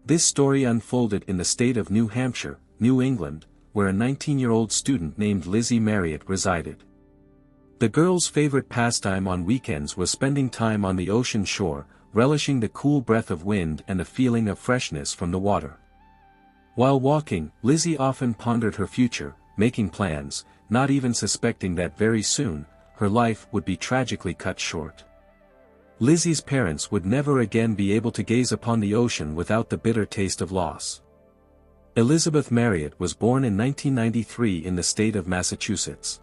This story unfolded in the state of New Hampshire, New England, where a 19-year-old student named Lizzi Marriott resided. The girl's favorite pastime on weekends was spending time on the ocean shore, relishing the cool breath of wind and a feeling of freshness from the water. While walking, Lizzi often pondered her future, making plans, not even suspecting that very soon, her life would be tragically cut short. Lizzi's parents would never again be able to gaze upon the ocean without the bitter taste of loss. Elizabeth Marriott was born in 1993 in the state of Massachusetts.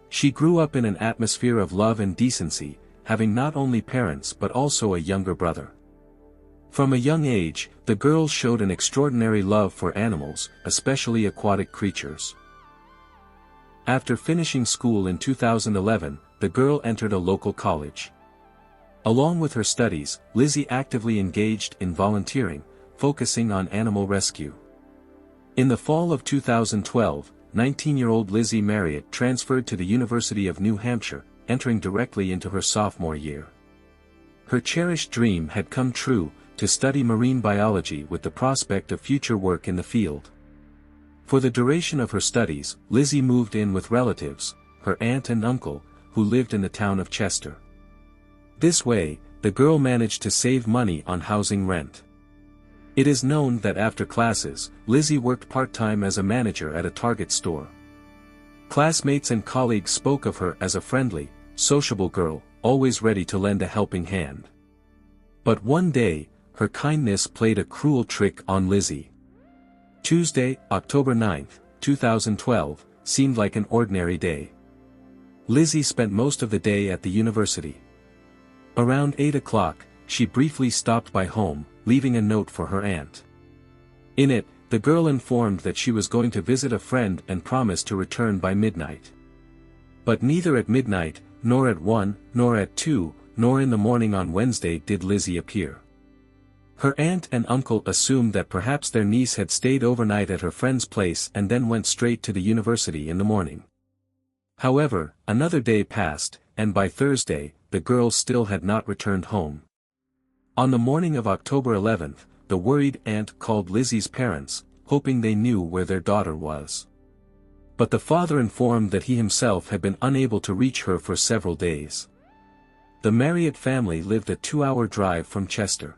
She grew up in an atmosphere of love and decency, having not only parents but also a younger brother. From a young age, the girl showed an extraordinary love for animals, especially aquatic creatures. After finishing school in 2011, the girl entered a local college. Along with her studies, Lizzi actively engaged in volunteering, focusing on animal rescue. In the fall of 2012, 19-year-old Lizzi Marriott transferred to the University of New Hampshire, entering directly into her sophomore year. Her cherished dream had come true, to study marine biology with the prospect of future work in the field. For the duration of her studies, Lizzi moved in with relatives, her aunt and uncle, who lived in the town of Chester. This way, the girl managed to save money on housing rent. It is known that after classes, Lizzi worked part-time as a manager at a Target store. Classmates and colleagues spoke of her as a friendly, sociable girl, always ready to lend a helping hand. But one day, her kindness played a cruel trick on Lizzi. Tuesday, October 9, 2012, seemed like an ordinary day. Lizzi spent most of the day at the university. Around 8 o'clock, she briefly stopped by home, leaving a note for her aunt. In it, the girl informed that she was going to visit a friend and promised to return by midnight. But neither at midnight, nor at 1, nor at 2, nor in the morning on Wednesday did Lizzi appear. Her aunt and uncle assumed that perhaps their niece had stayed overnight at her friend's place and then went straight to the university in the morning. However, another day passed, and by Thursday, the girl still had not returned home. On the morning of October 11th, the worried aunt called Lizzi's parents, hoping they knew where their daughter was. But the father informed that he himself had been unable to reach her for several days. The Marriott family lived a 2-hour drive from Chester.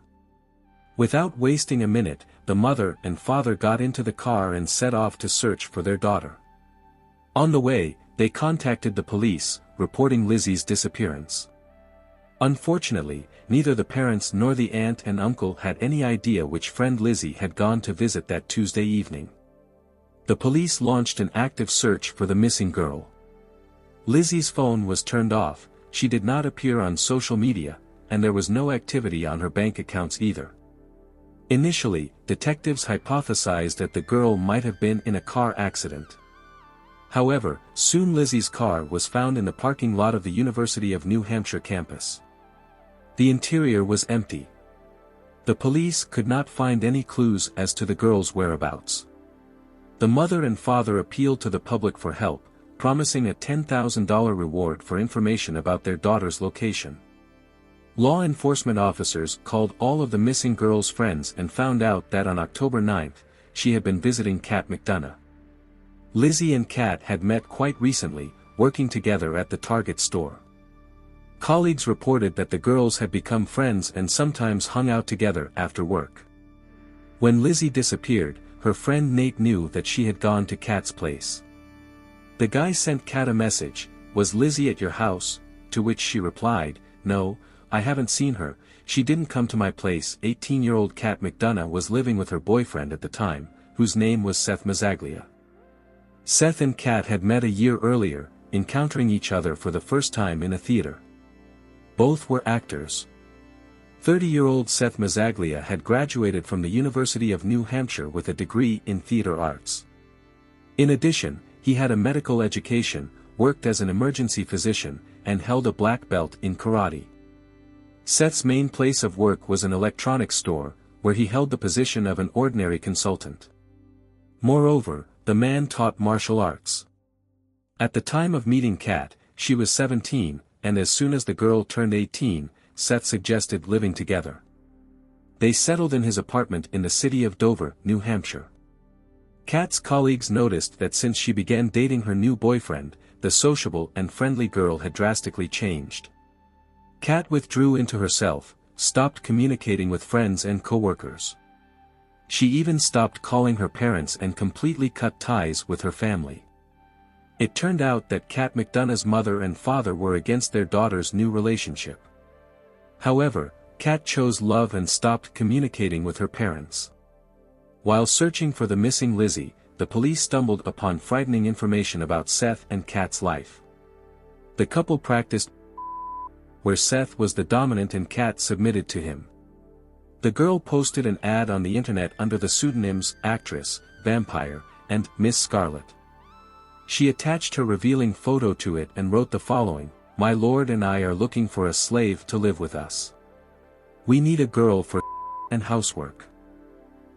Without wasting a minute, the mother and father got into the car and set off to search for their daughter. On the way, they contacted the police, reporting Lizzi's disappearance. Unfortunately, neither the parents nor the aunt and uncle had any idea which friend Lizzi had gone to visit that Tuesday evening. The police launched an active search for the missing girl. Lizzi's phone was turned off, she did not appear on social media, and there was no activity on her bank accounts either. Initially, detectives hypothesized that the girl might have been in a car accident. However, soon Lizzi's car was found in the parking lot of the University of New Hampshire campus. The interior was empty. The police could not find any clues as to the girl's whereabouts. The mother and father appealed to the public for help, promising a $10,000 reward for information about their daughter's location. Law enforcement officers called all of the missing girl's friends and found out that on October 9th, she had been visiting Kat McDonough. Lizzi and Kat had met quite recently, working together at the Target store. Colleagues reported that the girls had become friends and sometimes hung out together after work. When Lizzi disappeared, her friend Nate knew that she had gone to Kat's place. The guy sent Kat a message, "Was Lizzi at your house?" To which she replied, "No, I haven't seen her, she didn't come to my place." 18-year-old Kat McDonough was living with her boyfriend at the time, whose name was Seth Mazzaglia. Seth and Kat had met a year earlier, encountering each other for the first time in a theater. Both were actors. 30-year-old Seth Mazzaglia had graduated from the University of New Hampshire with a degree in theater arts. In addition, he had a medical education, worked as an emergency physician, and held a black belt in karate. Seth's main place of work was an electronics store, where he held the position of an ordinary consultant. Moreover, the man taught martial arts. At the time of meeting Kat, she was 17, and as soon as the girl turned 18, Seth suggested living together. They settled in his apartment in the city of Dover, New Hampshire. Kat's colleagues noticed that since she began dating her new boyfriend, the sociable and friendly girl had drastically changed. Kat withdrew into herself, stopped communicating with friends and coworkers. She even stopped calling her parents and completely cut ties with her family. It turned out that Kat McDonough's mother and father were against their daughter's new relationship. However, Kat chose love and stopped communicating with her parents. While searching for the missing Lizzi, the police stumbled upon frightening information about Seth and Kat's life. The couple practiced where Seth was the dominant and Kat submitted to him. The girl posted an ad on the internet under the pseudonyms Actress, Vampire, and Miss Scarlet. She attached her revealing photo to it and wrote the following: "My lord and I are looking for a slave to live with us. We need a girl for and housework.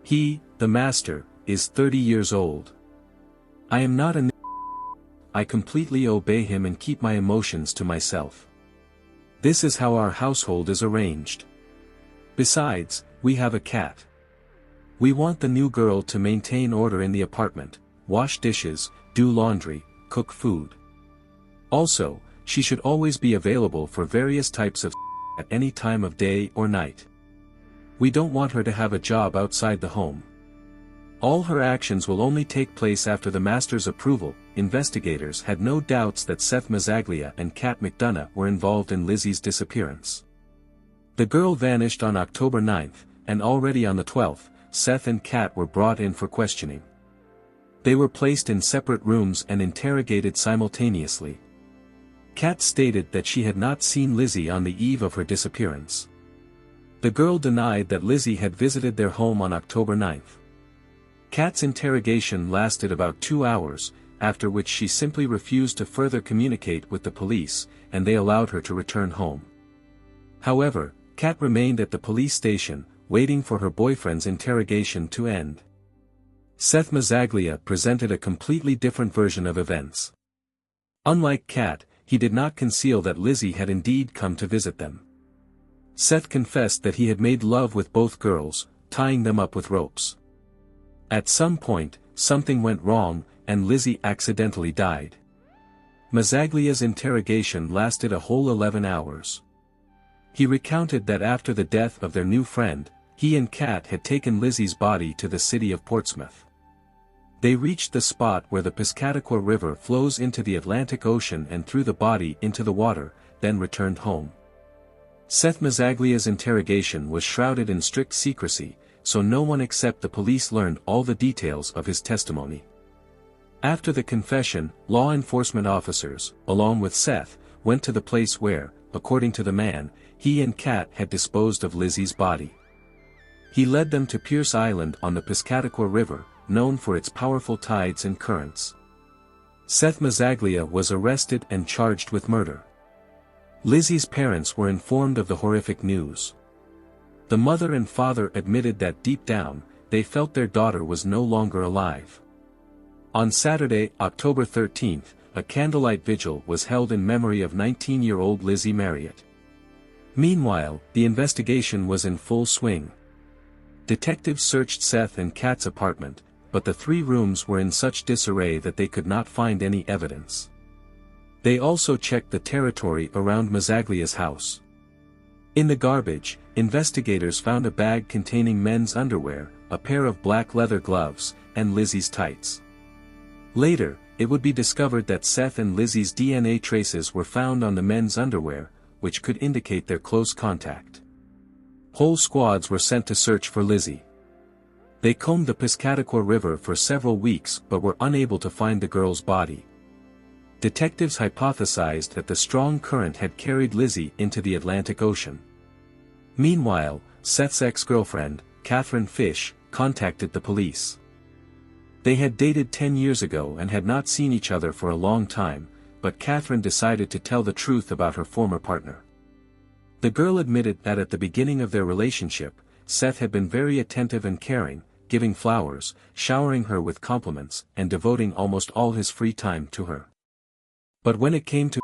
He, the master, is 30 years old. I am not a I completely obey him and keep my emotions to myself. This is how our household is arranged. Besides, we have a cat. We want the new girl to maintain order in the apartment, wash dishes, do laundry, cook food. Also, she should always be available for various types of at any time of day or night. We don't want her to have a job outside the home. All her actions will only take place after the master's approval." Investigators had no doubts that Seth Mazzaglia and Kat McDonough were involved in Lizzi's disappearance. The girl vanished on October 9th, and already on the 12th, Seth and Kat were brought in for questioning. They were placed in separate rooms and interrogated simultaneously. Kat stated that she had not seen Lizzi on the eve of her disappearance. The girl denied that Lizzi had visited their home on October 9th. Kat's interrogation lasted about 2 hours, after which she simply refused to further communicate with the police, and they allowed her to return home. However, Kat remained at the police station, waiting for her boyfriend's interrogation to end. Seth Mazzaglia presented a completely different version of events. Unlike Kat, he did not conceal that Lizzi had indeed come to visit them. Seth confessed that he had made love with both girls, tying them up with ropes. At some point, something went wrong, and Lizzi accidentally died. Mazzaglia's interrogation lasted a whole 11 hours. He recounted that after the death of their new friend, he and Kat had taken Lizzi's body to the city of Portsmouth. They reached the spot where the Piscataqua River flows into the Atlantic Ocean and threw the body into the water, then returned home. Seth Mazzaglia's interrogation was shrouded in strict secrecy, so no one except the police learned all the details of his testimony. After the confession, law enforcement officers, along with Seth, went to the place where, according to the man, he and Kat had disposed of Lizzi's body. He led them to Pierce Island on the Piscataqua River, known for its powerful tides and currents. Seth Mazzaglia was arrested and charged with murder. Lizzi's parents were informed of the horrific news. The mother and father admitted that deep down, they felt their daughter was no longer alive. On Saturday, October 13th, a candlelight vigil was held in memory of 19-year-old Lizzi Marriott. Meanwhile, the investigation was in full swing. Detectives searched Seth and Kat's apartment, but the 3 rooms were in such disarray that they could not find any evidence. They also checked the territory around Mazzaglia's house. In the garbage, investigators found a bag containing men's underwear, a pair of black leather gloves, and Lizzi's tights. Later, it would be discovered that Seth and Lizzi's DNA traces were found on the men's underwear, which could indicate their close contact. Whole squads were sent to search for Lizzi. They combed the Piscataqua River for several weeks but were unable to find the girl's body. Detectives hypothesized that the strong current had carried Lizzi into the Atlantic Ocean. Meanwhile, Seth's ex-girlfriend, Catherine Fish, contacted the police. They had dated 10 years ago and had not seen each other for a long time, but Catherine decided to tell the truth about her former partner. The girl admitted that at the beginning of their relationship, Seth had been very attentive and caring, giving flowers, showering her with compliments, and devoting almost all his free time to her. But when it came to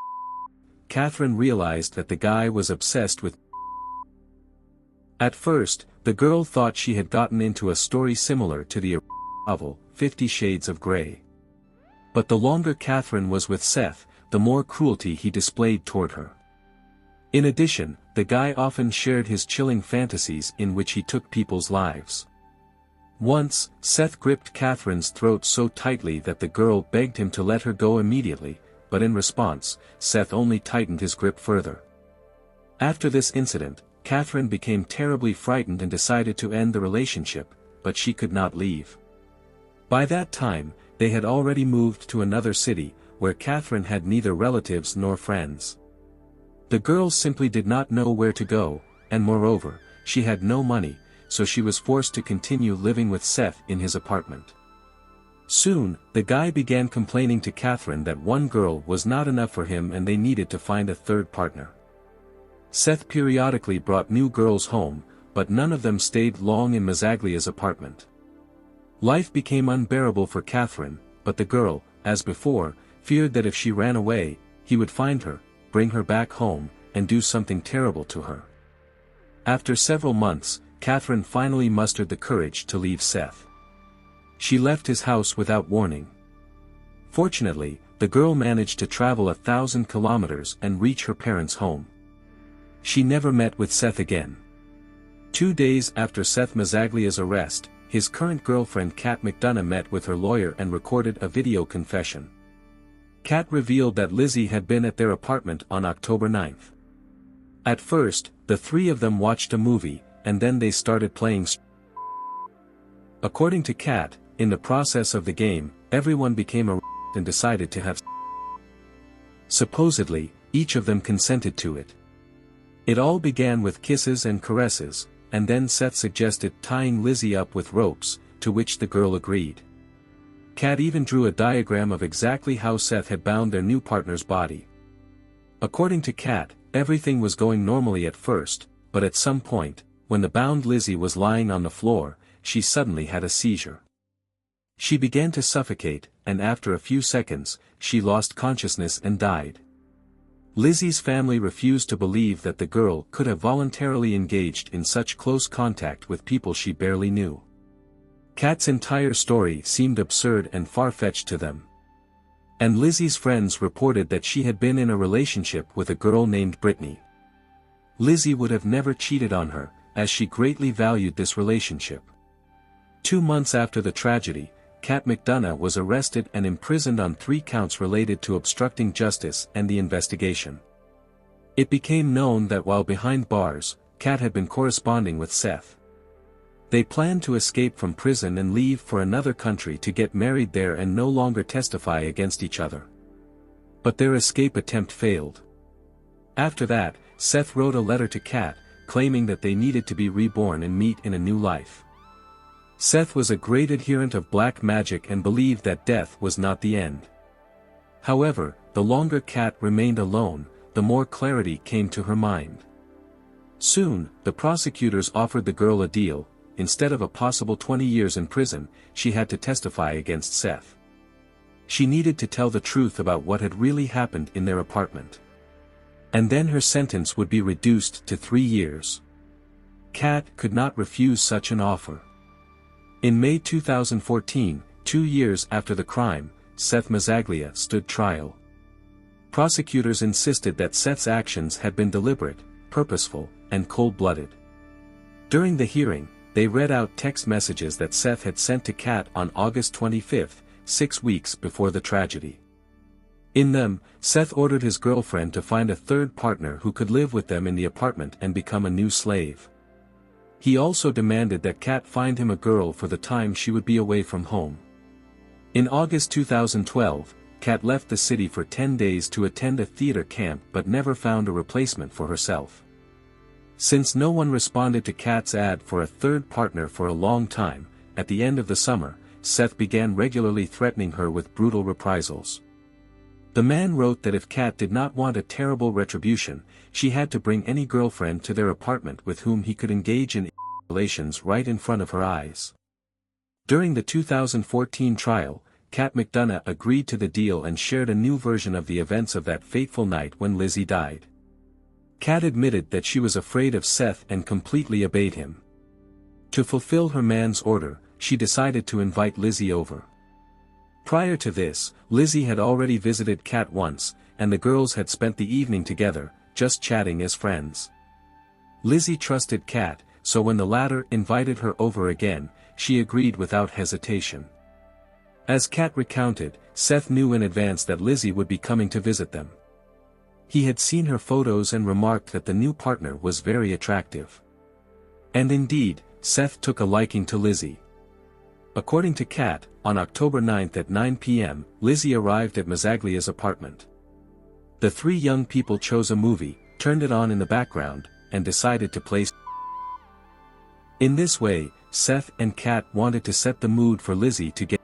Catherine realized that the guy was obsessed with. At first, the girl thought she had gotten into a story similar to the novel, 50 Shades of Grey. But the longer Catherine was with Seth, the more cruelty he displayed toward her. In addition, the guy often shared his chilling fantasies in which he took people's lives. Once, Seth gripped Catherine's throat so tightly that the girl begged him to let her go immediately, but in response, Seth only tightened his grip further. After this incident, Catherine became terribly frightened and decided to end the relationship, but she could not leave. By that time, they had already moved to another city, where Catherine had neither relatives nor friends. The girl simply did not know where to go, and moreover, she had no money, so she was forced to continue living with Seth in his apartment. Soon, the guy began complaining to Catherine that one girl was not enough for him and they needed to find a third partner. Seth periodically brought new girls home, but none of them stayed long in Mazzaglia's apartment. Life became unbearable for Catherine, but the girl, as before, feared that if she ran away, he would find her, bring her back home, and do something terrible to her. After several months, Catherine finally mustered the courage to leave Seth. She left his house without warning. Fortunately, the girl managed to travel 1,000 kilometers and reach her parents' home. She never met with Seth again. 2 days after Seth Mazzaglia's arrest, his current girlfriend Kat McDonough met with her lawyer and recorded a video confession. Kat revealed that Lizzi had been at their apartment on October 9. At first, the three of them watched a movie, and then they started playing. According to Kat, in the process of the game, everyone became a and decided to have. Supposedly, each of them consented to it. It all began with kisses and caresses, and then Seth suggested tying Lizzi up with ropes, to which the girl agreed. Kat even drew a diagram of exactly how Seth had bound their new partner's body. According to Kat, everything was going normally at first, but at some point, when the bound Lizzi was lying on the floor, she suddenly had a seizure. She began to suffocate, and after a few seconds, she lost consciousness and died. Lizzi's family refused to believe that the girl could have voluntarily engaged in such close contact with people she barely knew. Kat's entire story seemed absurd and far-fetched to them. And Lizzi's friends reported that she had been in a relationship with a girl named Brittany. Lizzi would have never cheated on her, as she greatly valued this relationship. 2 months after the tragedy, Kat McDonough was arrested and imprisoned on 3 counts related to obstructing justice and the investigation. It became known that while behind bars, Kat had been corresponding with Seth. They planned to escape from prison and leave for another country to get married there and no longer testify against each other. But their escape attempt failed. After that, Seth wrote a letter to Kat, claiming that they needed to be reborn and meet in a new life. Seth was a great adherent of black magic and believed that death was not the end. However, the longer Kat remained alone, the more clarity came to her mind. Soon, the prosecutors offered the girl a deal. Instead of a possible 20 years in prison, she had to testify against Seth. She needed to tell the truth about what had really happened in their apartment. And then her sentence would be reduced to 3 years. Kat could not refuse such an offer. In May 2014, 2 years after the crime, Seth Mazzaglia stood trial. Prosecutors insisted that Seth's actions had been deliberate, purposeful, and cold-blooded. During the hearing, they read out text messages that Seth had sent to Kat on August 25, 6 weeks before the tragedy. In them, Seth ordered his girlfriend to find a third partner who could live with them in the apartment and become a new slave. He also demanded that Kat find him a girl for the time she would be away from home. In August 2012, Kat left the city for 10 days to attend a theater camp but never found a replacement for herself. Since no one responded to Kat's ad for a third partner for a long time, at the end of the summer, Seth began regularly threatening her with brutal reprisals. The man wrote that if Kat did not want a terrible retribution, she had to bring any girlfriend to their apartment with whom he could engage in relations right in front of her eyes. During the 2014 trial, Kat McDonough agreed to the deal and shared a new version of the events of that fateful night when Lizzi died. Kat admitted that she was afraid of Seth and completely obeyed him. To fulfill her man's order, she decided to invite Lizzi over. Prior to this, Lizzi had already visited Kat once, and the girls had spent the evening together, just chatting as friends. Lizzi trusted Kat, so when the latter invited her over again, she agreed without hesitation. As Kat recounted, Seth knew in advance that Lizzi would be coming to visit them. He had seen her photos and remarked that the new partner was very attractive. And indeed, Seth took a liking to Lizzi. According to Kat, on October 9th at 9 p.m., Lizzi arrived at Mazzaglia's apartment. The three young people chose a movie, turned it on in the background, and decided to play. In this way, Seth and Kat wanted to set the mood for Lizzi to get.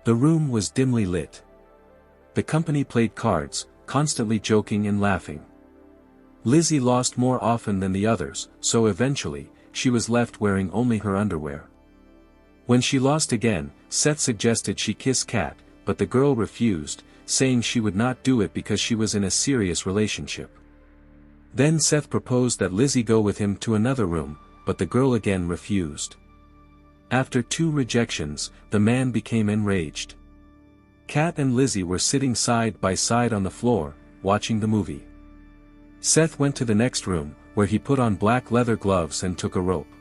The room was dimly lit. The company played cards, constantly joking and laughing. Lizzi lost more often than the others, so eventually, she was left wearing only her underwear. When she lost again, Seth suggested she kiss Kat, but the girl refused, saying she would not do it because she was in a serious relationship. Then Seth proposed that Lizzi go with him to another room, but the girl again refused. After 2 rejections, the man became enraged. Kat and Lizzi were sitting side by side on the floor, watching the movie. Seth went to the next room, where he put on black leather gloves and took a rope.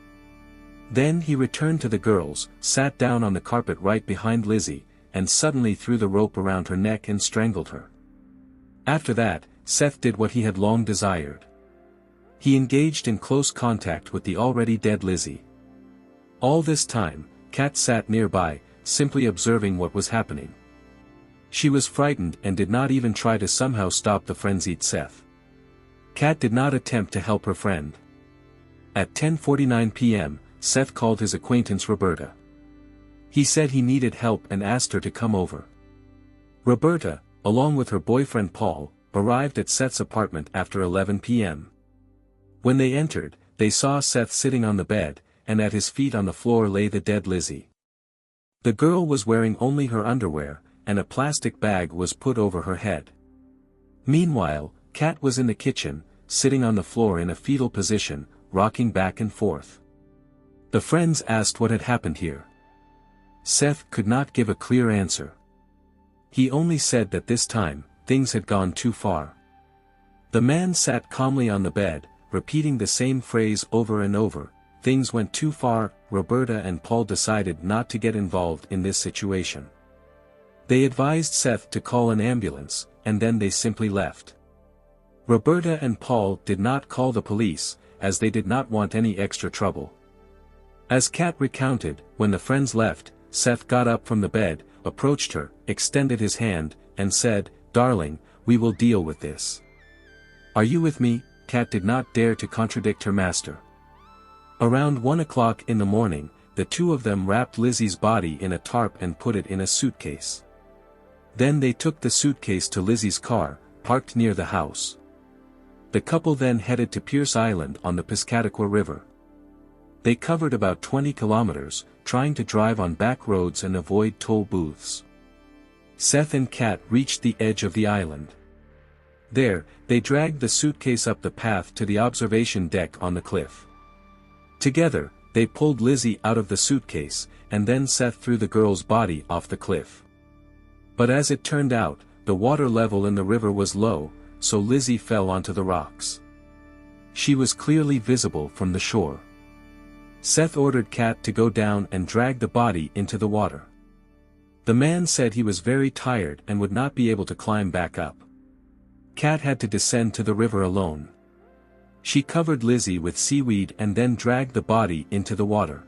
Then he returned to the girls, sat down on the carpet right behind Lizzi, and suddenly threw the rope around her neck and strangled her. After that, Seth did what he had long desired. He engaged in close contact with the already dead Lizzi. All this time, Kat sat nearby, simply observing what was happening. She was frightened and did not even try to somehow stop the frenzied Seth. Kat did not attempt to help her friend. At 10:49 p.m., Seth called his acquaintance Roberta. He said he needed help and asked her to come over. Roberta, along with her boyfriend Paul, arrived at Seth's apartment after 11 p.m. When they entered, they saw Seth sitting on the bed, and at his feet on the floor lay the dead Lizzi. The girl was wearing only her underwear, and a plastic bag was put over her head. Meanwhile, Kat was in the kitchen, sitting on the floor in a fetal position, rocking back and forth. The friends asked what had happened here. Seth could not give a clear answer. He only said that this time, things had gone too far. The man sat calmly on the bed, repeating the same phrase over and over. Things went too far. Roberta and Paul decided not to get involved in this situation. They advised Seth to call an ambulance, and then they simply left. Roberta and Paul did not call the police, as they did not want any extra trouble. As Kat recounted, when the friends left, Seth got up from the bed, approached her, extended his hand, and said, "Darling, we will deal with this. Are you with me?" Kat did not dare to contradict her master. Around 1 o'clock in the morning, the two of them wrapped Lizzi's body in a tarp and put it in a suitcase. Then they took the suitcase to Lizzi's car, parked near the house. The couple then headed to Pierce Island on the Piscataqua River. They covered about 20 kilometers, trying to drive on back roads and avoid toll booths. Seth and Kat reached the edge of the island. There, they dragged the suitcase up the path to the observation deck on the cliff. Together, they pulled Lizzi out of the suitcase, and then Seth threw the girl's body off the cliff. But as it turned out, the water level in the river was low, so Lizzi fell onto the rocks. She was clearly visible from the shore. Seth ordered Kat to go down and drag the body into the water. The man said he was very tired and would not be able to climb back up. Kat had to descend to the river alone. She covered Lizzi with seaweed and then dragged the body into the water.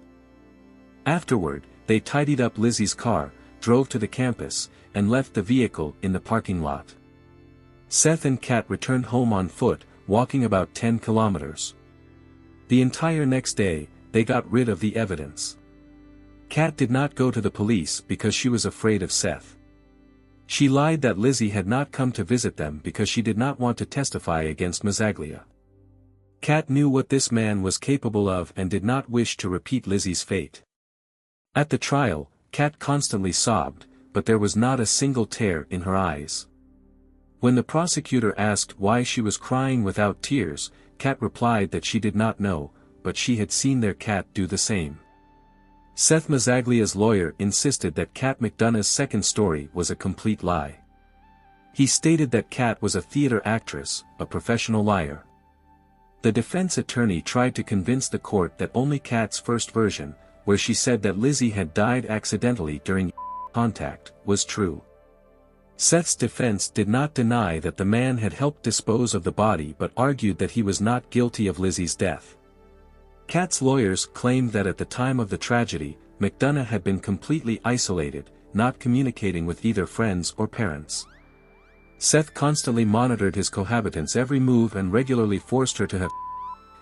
Afterward, they tidied up Lizzi's car, drove to the campus, and left the vehicle in the parking lot. Seth and Kat returned home on foot, walking about 10 kilometers. The entire next day, they got rid of the evidence. Kat did not go to the police because she was afraid of Seth. She lied that Lizzi had not come to visit them because she did not want to testify against Mazzaglia. Kat knew what this man was capable of and did not wish to repeat Lizzi's fate. At the trial, Kat constantly sobbed, but there was not a single tear in her eyes. When the prosecutor asked why she was crying without tears, Kat replied that she did not know, but she had seen their cat do the same. Seth Mazzaglia's lawyer insisted that Kat McDonough's second story was a complete lie. He stated that Kat was a theater actress, a professional liar. The defense attorney tried to convince the court that only Kat's first version, where she said that Lizzi had died accidentally during contact, was true. Seth's defense did not deny that the man had helped dispose of the body but argued that he was not guilty of Lizzi's death. Kat's lawyers claimed that at the time of the tragedy, McDonough had been completely isolated, not communicating with either friends or parents. Seth constantly monitored his cohabitant's every move and regularly forced her to have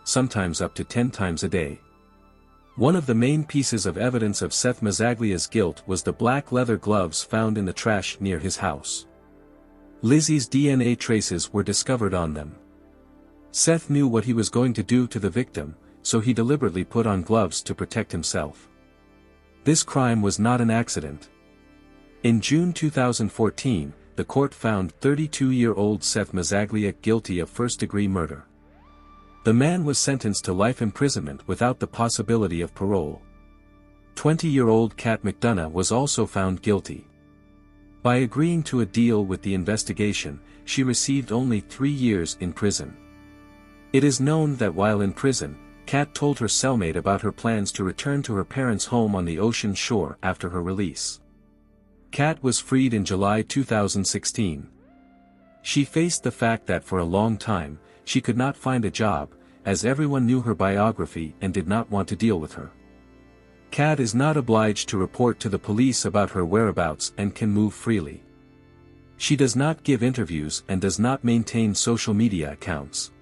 sometimes up to 10 times a day. One of the main pieces of evidence of Seth Mazzaglia's guilt was the black leather gloves found in the trash near his house. Lizzi's DNA traces were discovered on them. Seth knew what he was going to do to the victim, so he deliberately put on gloves to protect himself. This crime was not an accident. In June 2014, the court found 32-year-old Seth Mazzaglia guilty of first-degree murder. The man was sentenced to life imprisonment without the possibility of parole. 20-year-old Kat McDonough was also found guilty. By agreeing to a deal with the investigation, she received only 3 years in prison. It is known that while in prison, Kat told her cellmate about her plans to return to her parents' home on the ocean shore after her release. Kat was freed in July 2016. She faced the fact that for a long time, she could not find a job, as everyone knew her biography and did not want to deal with her. Kat is not obliged to report to the police about her whereabouts and can move freely. She does not give interviews and does not maintain social media accounts.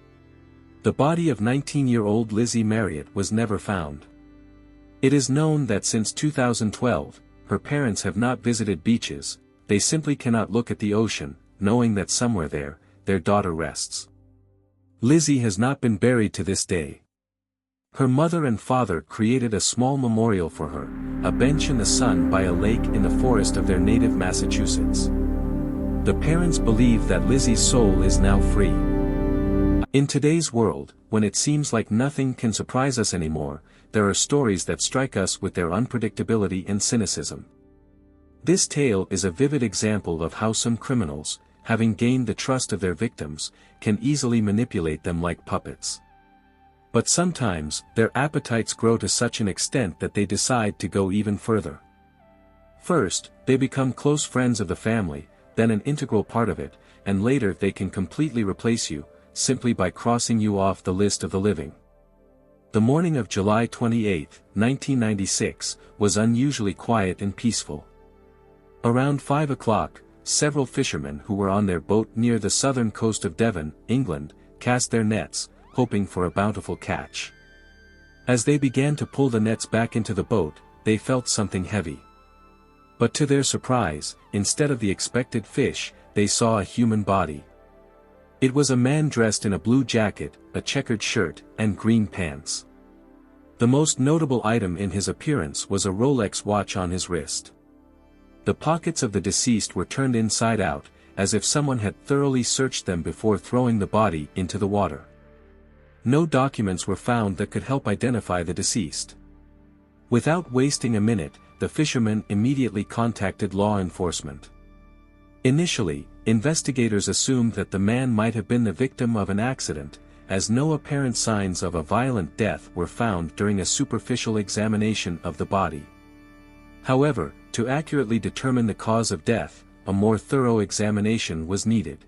The body of 19-year-old Lizzi Marriott was never found. It is known that since 2012, her parents have not visited beaches. They simply cannot look at the ocean, knowing that somewhere there, their daughter rests. Lizzi has not been buried to this day. Her mother and father created a small memorial for her, a bench in the sun by a lake in the forest of their native Massachusetts. The parents believe that Lizzi's soul is now free. In today's world, when it seems like nothing can surprise us anymore, there are stories that strike us with their unpredictability and cynicism. This tale is a vivid example of how some criminals, having gained the trust of their victims, can easily manipulate them like puppets. But sometimes, their appetites grow to such an extent that they decide to go even further. First, they become close friends of the family, then an integral part of it, and later they can completely replace you, simply by crossing you off the list of the living. The morning of July 28, 1996, was unusually quiet and peaceful. Around 5 o'clock, several fishermen who were on their boat near the southern coast of Devon, England, cast their nets, hoping for a bountiful catch. As they began to pull the nets back into the boat, they felt something heavy. But to their surprise, instead of the expected fish, they saw a human body. It was a man dressed in a blue jacket, a checkered shirt, and green pants. The most notable item in his appearance was a Rolex watch on his wrist. The pockets of the deceased were turned inside out, as if someone had thoroughly searched them before throwing the body into the water. No documents were found that could help identify the deceased. Without wasting a minute, the fishermen immediately contacted law enforcement. Initially, investigators assumed that the man might have been the victim of an accident, as no apparent signs of a violent death were found during a superficial examination of the body. However, to accurately determine the cause of death, a more thorough examination was needed.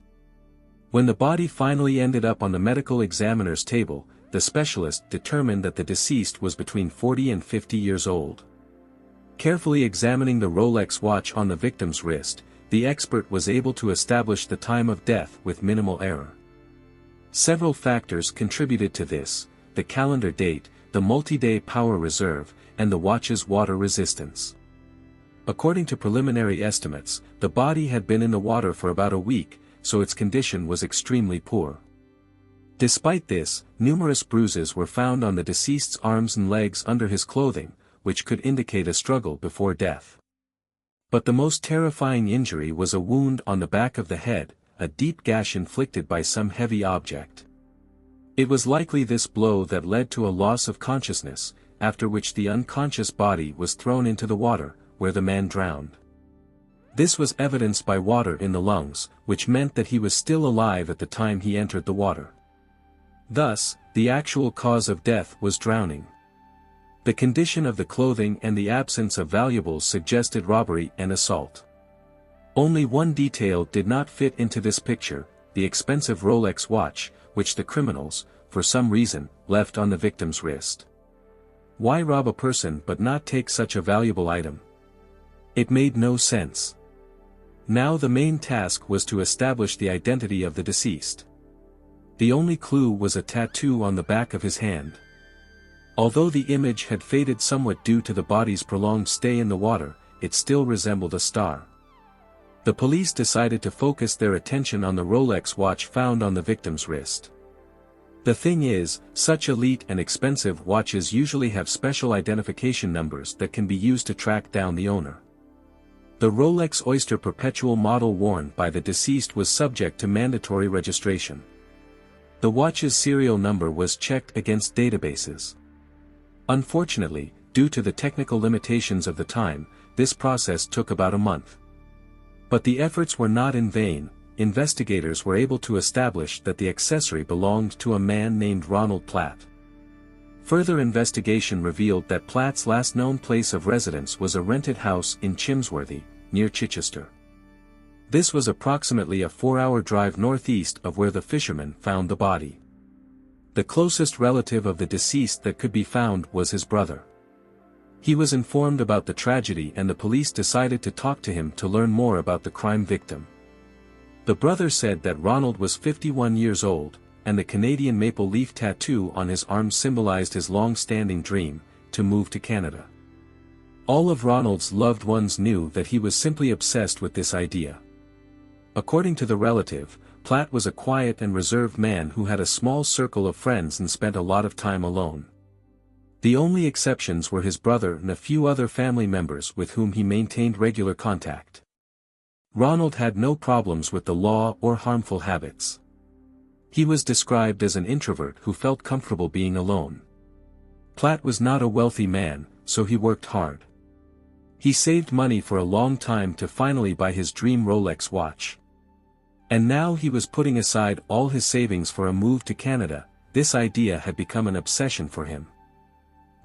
When the body finally ended up on the medical examiner's table, the specialist determined that the deceased was between 40 and 50 years old. Carefully examining the Rolex watch on the victim's wrist, the expert was able to establish the time of death with minimal error. Several factors contributed to this: the calendar date, the multi-day power reserve, and the watch's water resistance. According to preliminary estimates, the body had been in the water for about a week, so its condition was extremely poor. Despite this, numerous bruises were found on the deceased's arms and legs under his clothing, which could indicate a struggle before death. But the most terrifying injury was a wound on the back of the head, a deep gash inflicted by some heavy object. It was likely this blow that led to a loss of consciousness, after which the unconscious body was thrown into the water, where the man drowned. This was evidenced by water in the lungs, which meant that he was still alive at the time he entered the water. Thus, the actual cause of death was drowning. The condition of the clothing and the absence of valuables suggested robbery and assault. Only one detail did not fit into this picture: the expensive Rolex watch, which the criminals, for some reason, left on the victim's wrist. Why rob a person but not take such a valuable item? It made no sense. Now the main task was to establish the identity of the deceased. The only clue was a tattoo on the back of his hand. Although the image had faded somewhat due to the body's prolonged stay in the water, it still resembled a star. The police decided to focus their attention on the Rolex watch found on the victim's wrist. The thing is, such elite and expensive watches usually have special identification numbers that can be used to track down the owner. The Rolex Oyster Perpetual model worn by the deceased was subject to mandatory registration. The watch's serial number was checked against databases. Unfortunately, due to the technical limitations of the time, this process took about a month. But the efforts were not in vain. Investigators were able to establish that the accessory belonged to a man named Ronald Platt. Further investigation revealed that Platt's last known place of residence was a rented house in Chisworthy, near Chichester. This was approximately a 4-hour drive northeast of where the fishermen found the body. The closest relative of the deceased that could be found was his brother. He was informed about the tragedy and the police decided to talk to him to learn more about the crime victim. The brother said that Ronald was 51 years old, and the Canadian maple leaf tattoo on his arm symbolized his long-standing dream, to move to Canada. All of Ronald's loved ones knew that he was simply obsessed with this idea. According to the relative, Platt was a quiet and reserved man who had a small circle of friends and spent a lot of time alone. The only exceptions were his brother and a few other family members with whom he maintained regular contact. Ronald had no problems with the law or harmful habits. He was described as an introvert who felt comfortable being alone. Platt was not a wealthy man, so he worked hard. He saved money for a long time to finally buy his dream Rolex watch. And now he was putting aside all his savings for a move to Canada. This idea had become an obsession for him.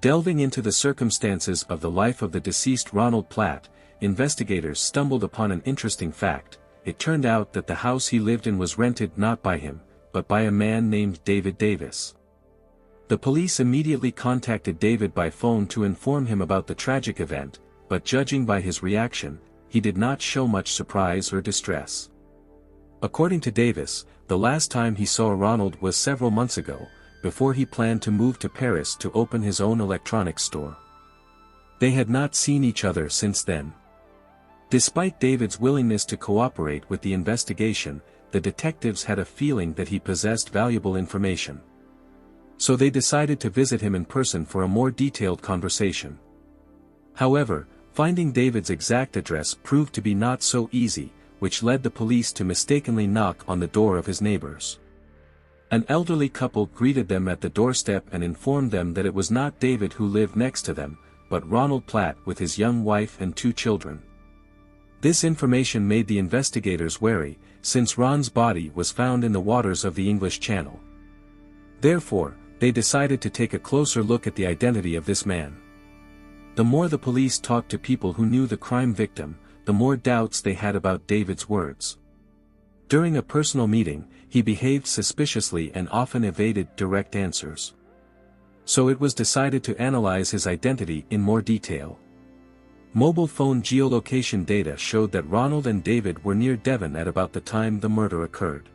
Delving into the circumstances of the life of the deceased Ronald Platt, investigators stumbled upon an interesting fact. It turned out that the house he lived in was rented not by him, but by a man named David Davis. The police immediately contacted David by phone to inform him about the tragic event, but judging by his reaction, he did not show much surprise or distress. According to Davis, the last time he saw Ronald was several months ago, before he planned to move to Paris to open his own electronics store. They had not seen each other since then. Despite David's willingness to cooperate with the investigation, the detectives had a feeling that he possessed valuable information. So they decided to visit him in person for a more detailed conversation. However, finding David's exact address proved to be not so easy, which led the police to mistakenly knock on the door of his neighbors. An elderly couple greeted them at the doorstep and informed them that it was not David who lived next to them, but Ronald Platt with his young wife and 2 children. This information made the investigators wary, since Ron's body was found in the waters of the English Channel. Therefore, they decided to take a closer look at the identity of this man. The more the police talked to people who knew the crime victim, the more doubts they had about David's words. During a personal meeting, he behaved suspiciously and often evaded direct answers. So it was decided to analyze his identity in more detail. Mobile phone geolocation data showed that Ronald and David were near Devon at about the time the murder occurred.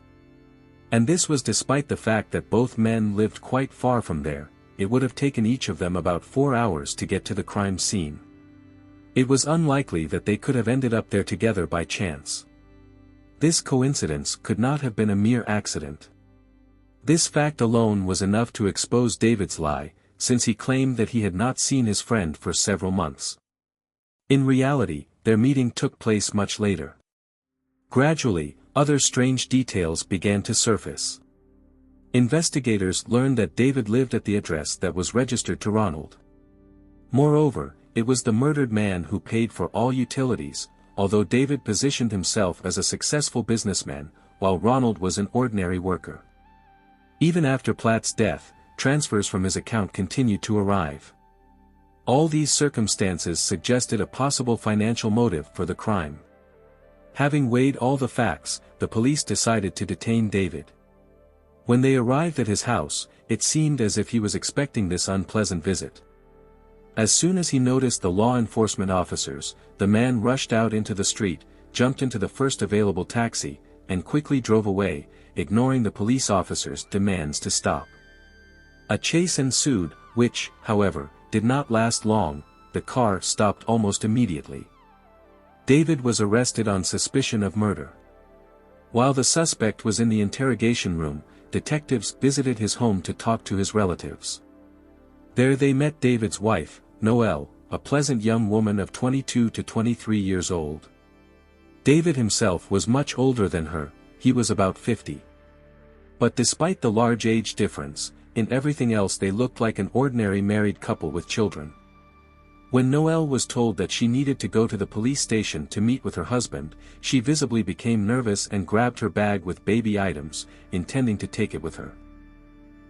And this was despite the fact that both men lived quite far from there. It would have taken each of them about 4 hours to get to the crime scene. It was unlikely that they could have ended up there together by chance. This coincidence could not have been a mere accident. This fact alone was enough to expose David's lie, since he claimed that he had not seen his friend for several months. In reality, their meeting took place much later. Gradually, Other strange details began to surface. Investigators learned that David lived at the address that was registered to Ronald. Moreover, it was the murdered man who paid for all utilities, although David positioned himself as a successful businessman, while Ronald was an ordinary worker. Even after Platt's death, transfers from his account continued to arrive. All these circumstances suggested a possible financial motive for the crime. Having weighed all the facts, the police decided to detain David. When they arrived at his house, it seemed as if he was expecting this unpleasant visit. As soon as he noticed the law enforcement officers, the man rushed out into the street, jumped into the first available taxi, and quickly drove away, ignoring the police officers' demands to stop. A chase ensued, which, however, did not last long. The car stopped almost immediately. David was arrested on suspicion of murder. While the suspect was in the interrogation room, detectives visited his home to talk to his relatives. There they met David's wife, Noelle, a pleasant young woman of 22 to 23 years old. David himself was much older than her, he was about 50. But despite the large age difference, in everything else they looked like an ordinary married couple with children. When Noelle was told that she needed to go to the police station to meet with her husband, she visibly became nervous and grabbed her bag with baby items, intending to take it with her.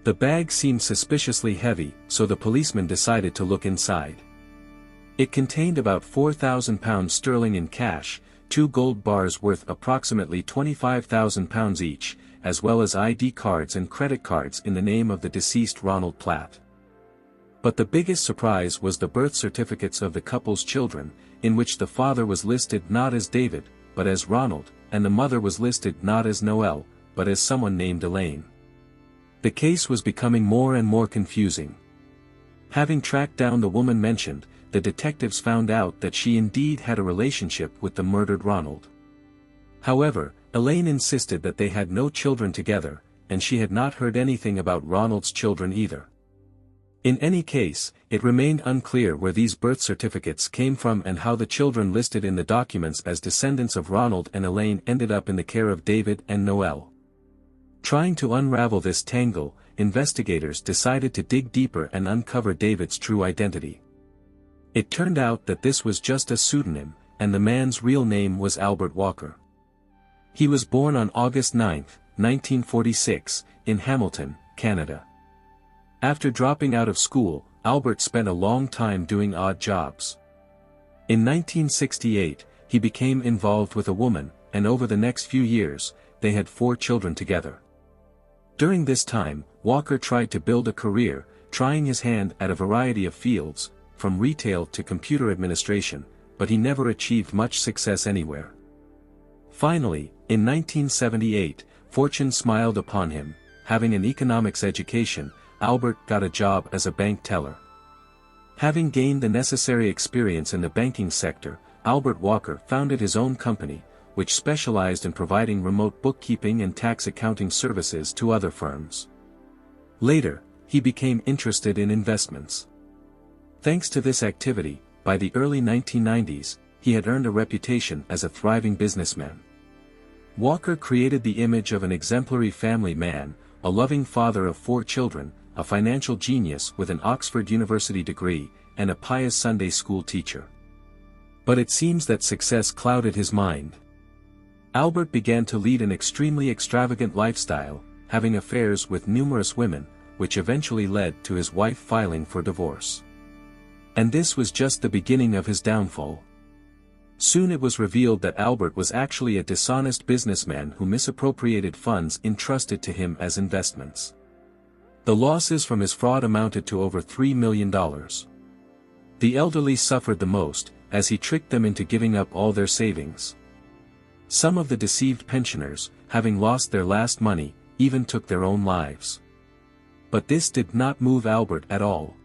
The bag seemed suspiciously heavy, so the policeman decided to look inside. It contained about £4,000 in cash, 2 gold bars worth approximately £25,000 each, as well as ID cards and credit cards in the name of the deceased Ronald Platt. But the biggest surprise was the birth certificates of the couple's children, in which the father was listed not as David, but as Ronald, and the mother was listed not as Noelle, but as someone named Elaine. The case was becoming more and more confusing. Having tracked down the woman mentioned, the detectives found out that she indeed had a relationship with the murdered Ronald. However, Elaine insisted that they had no children together, and she had not heard anything about Ronald's children either. In any case, it remained unclear where these birth certificates came from and how the children listed in the documents as descendants of Ronald and Elaine ended up in the care of David and Noelle. Trying to unravel this tangle, investigators decided to dig deeper and uncover David's true identity. It turned out that this was just a pseudonym, and the man's real name was Albert Walker. He was born on August 9, 1946, in Hamilton, Canada. After dropping out of school, Albert spent a long time doing odd jobs. In 1968, he became involved with a woman, and over the next few years, they had 4 children together. During this time, Walker tried to build a career, trying his hand at a variety of fields, from retail to computer administration, but he never achieved much success anywhere. Finally, in 1978, fortune smiled upon him. Having an economics education, Albert got a job as a bank teller. Having gained the necessary experience in the banking sector, Albert Walker founded his own company, which specialized in providing remote bookkeeping and tax accounting services to other firms. Later, he became interested in investments. Thanks to this activity, by the early 1990s, he had earned a reputation as a thriving businessman. Walker created the image of an exemplary family man, a loving father of 4 children, a financial genius with an Oxford University degree, and a pious Sunday school teacher. But it seems that success clouded his mind. Albert began to lead an extremely extravagant lifestyle, having affairs with numerous women, which eventually led to his wife filing for divorce. And this was just the beginning of his downfall. Soon it was revealed that Albert was actually a dishonest businessman who misappropriated funds entrusted to him as investments. The losses from his fraud amounted to over $3 million. The elderly suffered the most, as he tricked them into giving up all their savings. Some of the deceived pensioners, having lost their last money, even took their own lives. But this did not move Albert at all.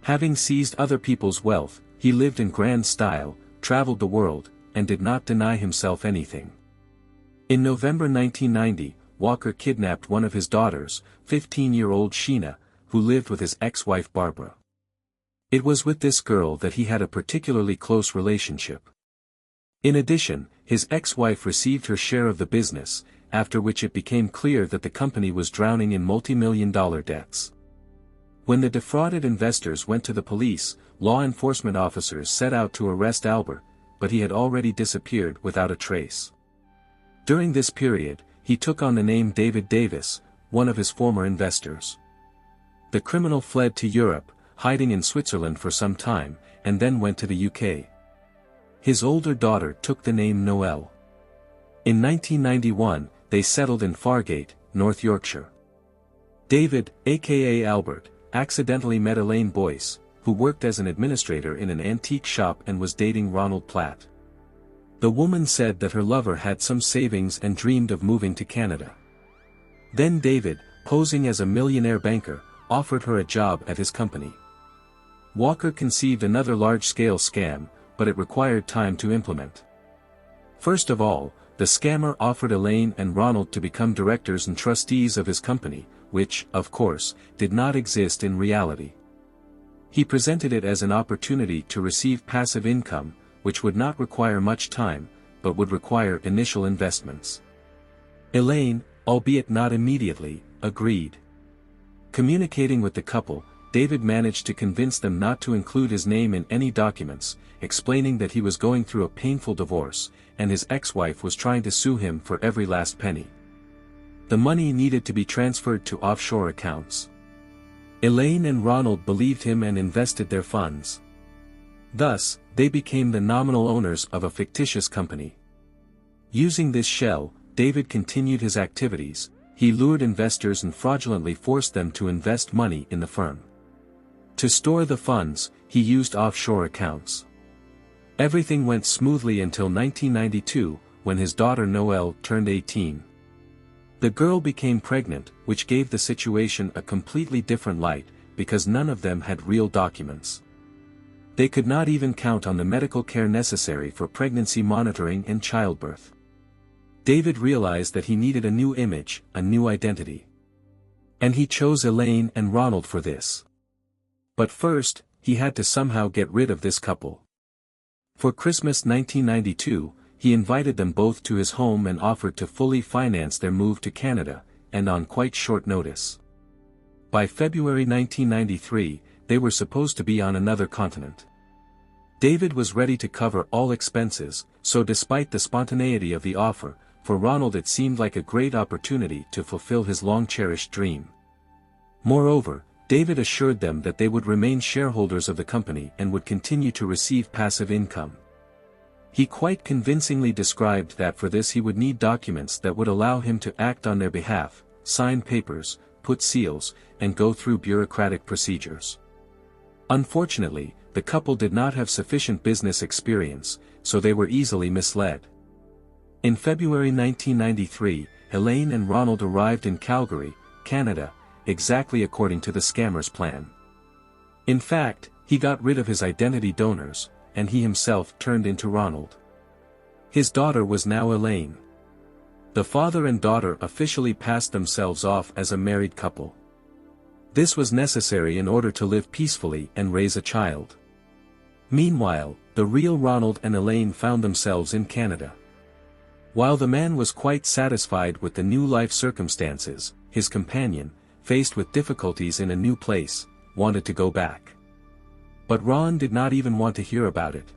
Having seized other people's wealth, he lived in grand style, traveled the world, and did not deny himself anything. In November 1990, Walker kidnapped one of his daughters, 15-year-old Sheena, who lived with his ex-wife Barbara. It was with this girl that he had a particularly close relationship. In addition, his ex-wife received her share of the business, after which it became clear that the company was drowning in multi-million-dollar debts. When the defrauded investors went to the police, law enforcement officers set out to arrest Albert, but he had already disappeared without a trace. During this period, he took on the name David Davis, one of his former investors. The criminal fled to Europe, hiding in Switzerland for some time, and then went to the UK. His older daughter took the name Noelle. In 1991, they settled in Fargate, North Yorkshire. David, aka Albert, accidentally met Elaine Boyce, who worked as an administrator in an antique shop and was dating Ronald Platt. The woman said that her lover had some savings and dreamed of moving to Canada. Then David, posing as a millionaire banker, offered her a job at his company. Walker conceived another large-scale scam, but it required time to implement. First of all, the scammer offered Elaine and Ronald to become directors and trustees of his company, which, of course, did not exist in reality. He presented it as an opportunity to receive passive income, which would not require much time, but would require initial investments. Elaine, albeit not immediately, agreed. Communicating with the couple, David managed to convince them not to include his name in any documents, explaining that he was going through a painful divorce, and his ex-wife was trying to sue him for every last penny. The money needed to be transferred to offshore accounts. Elaine and Ronald believed him and invested their funds. Thus, they became the nominal owners of a fictitious company. Using this shell, David continued his activities. He lured investors and fraudulently forced them to invest money in the firm. To store the funds, he used offshore accounts. Everything went smoothly until 1992, when his daughter Noelle turned 18. The girl became pregnant, which gave the situation a completely different light, because none of them had real documents. They could not even count on the medical care necessary for pregnancy monitoring and childbirth. David realized that he needed a new image, a new identity. And he chose Elaine and Ronald for this. But first, he had to somehow get rid of this couple. For Christmas 1992, he invited them both to his home and offered to fully finance their move to Canada, and on quite short notice. By February 1993, they were supposed to be on another continent. David was ready to cover all expenses, so despite the spontaneity of the offer, for Ronald it seemed like a great opportunity to fulfill his long-cherished dream. Moreover, David assured them that they would remain shareholders of the company and would continue to receive passive income. He quite convincingly described that for this he would need documents that would allow him to act on their behalf, sign papers, put seals, and go through bureaucratic procedures. Unfortunately, the couple did not have sufficient business experience, so they were easily misled. In February 1993, Elaine and Ronald arrived in Calgary, Canada, exactly according to the scammer's plan. In fact, he got rid of his identity donors, and he himself turned into Ronald. His daughter was now Elaine. The father and daughter officially passed themselves off as a married couple. This was necessary in order to live peacefully and raise a child. Meanwhile, the real Ronald and Elaine found themselves in Canada. While the man was quite satisfied with the new life circumstances, his companion, faced with difficulties in a new place, wanted to go back. But Ron did not even want to hear about it.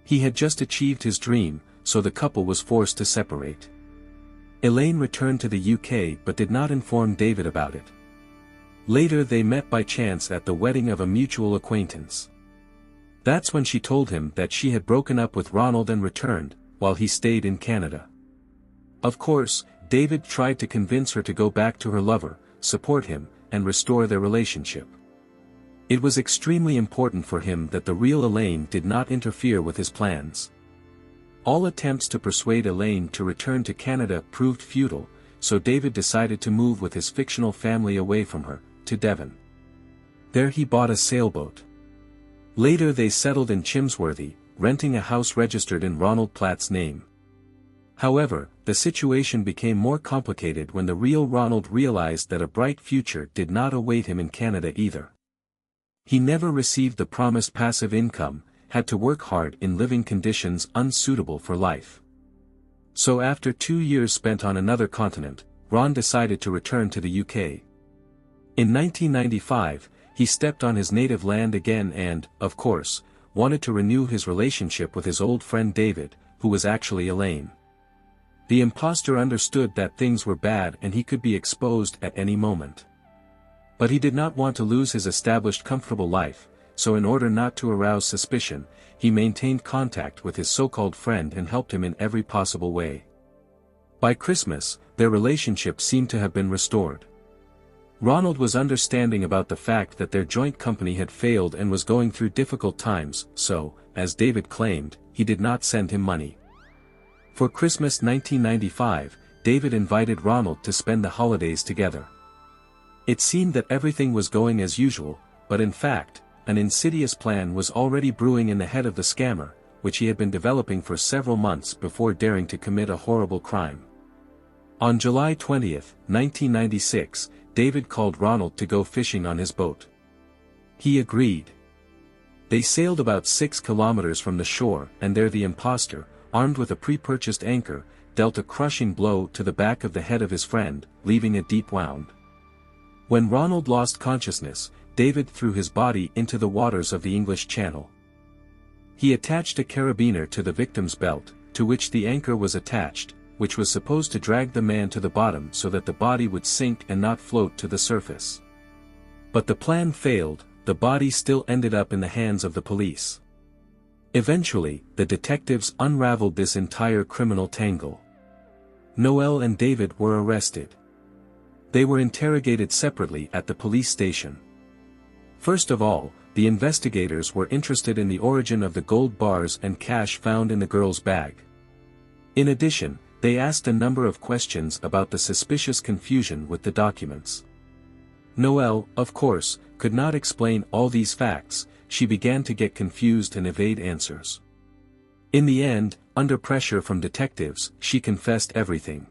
He had just achieved his dream, so the couple was forced to separate. Elaine returned to the UK but did not inform David about it. Later they met by chance at the wedding of a mutual acquaintance. That's when she told him that she had broken up with Ronald and returned, while he stayed in Canada. Of course, David tried to convince her to go back to her lover, support him, and restore their relationship. It was extremely important for him that the real Elaine did not interfere with his plans. All attempts to persuade Elaine to return to Canada proved futile, so David decided to move with his fictional family away from her, to Devon. There he bought a sailboat. Later they settled in Chisworthy, renting a house registered in Ronald Platt's name. However, the situation became more complicated when the real Ronald realized that a bright future did not await him in Canada either. He never received the promised passive income, had to work hard in living conditions unsuitable for life. So after 2 years spent on another continent, Ron decided to return to the UK. In 1995, he stepped on his native land again and, of course, wanted to renew his relationship with his old friend David, who was actually Elaine. The imposter understood that things were bad and he could be exposed at any moment. But he did not want to lose his established comfortable life, so in order not to arouse suspicion, he maintained contact with his so-called friend and helped him in every possible way. By Christmas, their relationship seemed to have been restored. Ronald was understanding about the fact that their joint company had failed and was going through difficult times, so, as David claimed, he did not send him money. For Christmas 1995, David invited Ronald to spend the holidays together. It seemed that everything was going as usual, but in fact, an insidious plan was already brewing in the head of the scammer, which he had been developing for several months before daring to commit a horrible crime. On July 20, 1996, David called Ronald to go fishing on his boat. He agreed. They sailed about 6 kilometers from the shore and there the imposter, armed with a pre-purchased anchor, dealt a crushing blow to the back of the head of his friend, leaving a deep wound. When Ronald lost consciousness, David threw his body into the waters of the English Channel. He attached a carabiner to the victim's belt, to which the anchor was attached, which was supposed to drag the man to the bottom so that the body would sink and not float to the surface. But the plan failed, the body still ended up in the hands of the police. Eventually, the detectives unraveled this entire criminal tangle. Noel and David were arrested. They were interrogated separately at the police station. First of all, the investigators were interested in the origin of the gold bars and cash found in the girl's bag. In addition, they asked a number of questions about the suspicious confusion with the documents. Noel, of course, could not explain all these facts. She began to get confused and evade answers. In the end, under pressure from detectives, she confessed everything.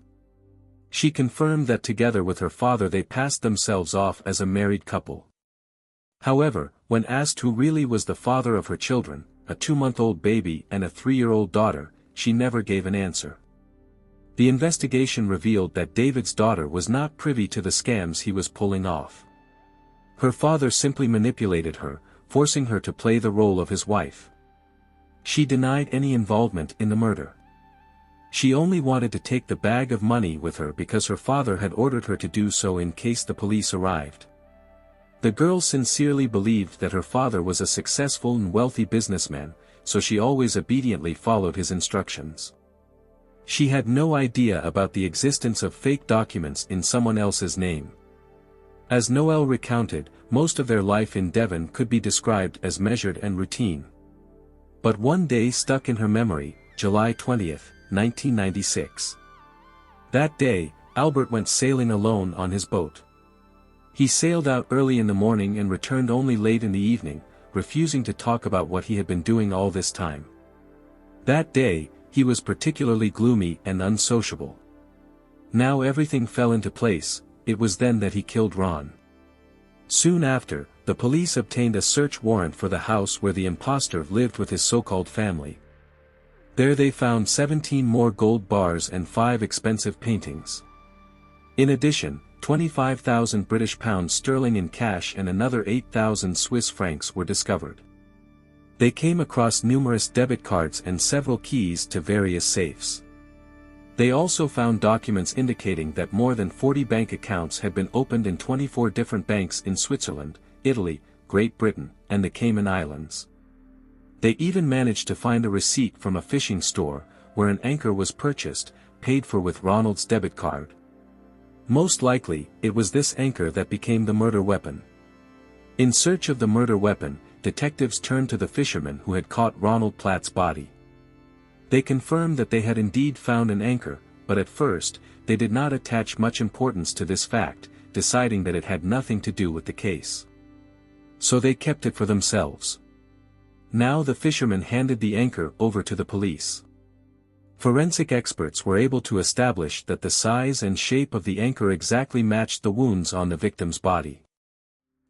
She confirmed that together with her father they passed themselves off as a married couple. However, when asked who really was the father of her children, a 2-month-old baby and a 3-year-old daughter, she never gave an answer. The investigation revealed that David's daughter was not privy to the scams he was pulling off. Her father simply manipulated her, forcing her to play the role of his wife. She denied any involvement in the murder. She only wanted to take the bag of money with her because her father had ordered her to do so in case the police arrived. The girl sincerely believed that her father was a successful and wealthy businessman, so she always obediently followed his instructions. She had no idea about the existence of fake documents in someone else's name. As Noel recounted, most of their life in Devon could be described as measured and routine. But one day stuck in her memory, July 20, 1996. That day, Albert went sailing alone on his boat. He sailed out early in the morning and returned only late in the evening, refusing to talk about what he had been doing all this time. That day, he was particularly gloomy and unsociable. Now everything fell into place. It was then that he killed Ron. Soon after, the police obtained a search warrant for the house where the imposter lived with his so-called family. There they found 17 more gold bars and 5 expensive paintings. In addition, 25,000 British pounds sterling in cash and another 8,000 Swiss francs were discovered. They came across numerous debit cards and several keys to various safes. They also found documents indicating that more than 40 bank accounts had been opened in 24 different banks in Switzerland, Italy, Great Britain, and the Cayman Islands. They even managed to find a receipt from a fishing store, where an anchor was purchased, paid for with Ronald's debit card. Most likely, it was this anchor that became the murder weapon. In search of the murder weapon, detectives turned to the fisherman who had caught Ronald Platt's body. They confirmed that they had indeed found an anchor, but at first, they did not attach much importance to this fact, deciding that it had nothing to do with the case. So they kept it for themselves. Now the fisherman handed the anchor over to the police. Forensic experts were able to establish that the size and shape of the anchor exactly matched the wounds on the victim's body.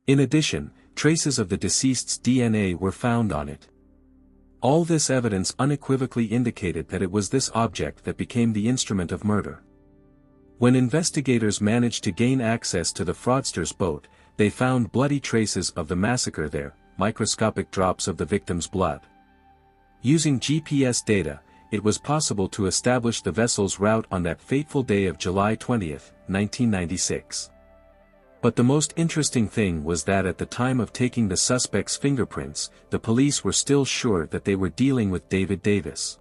In addition, traces of the deceased's DNA were found on it. All this evidence unequivocally indicated that it was this object that became the instrument of murder. When investigators managed to gain access to the fraudster's boat, they found bloody traces of the massacre there, microscopic drops of the victim's blood. Using GPS data, it was possible to establish the vessel's route on that fateful day of July 20, 1996. But the most interesting thing was that at the time of taking the suspect's fingerprints, the police were still sure that they were dealing with David Davis.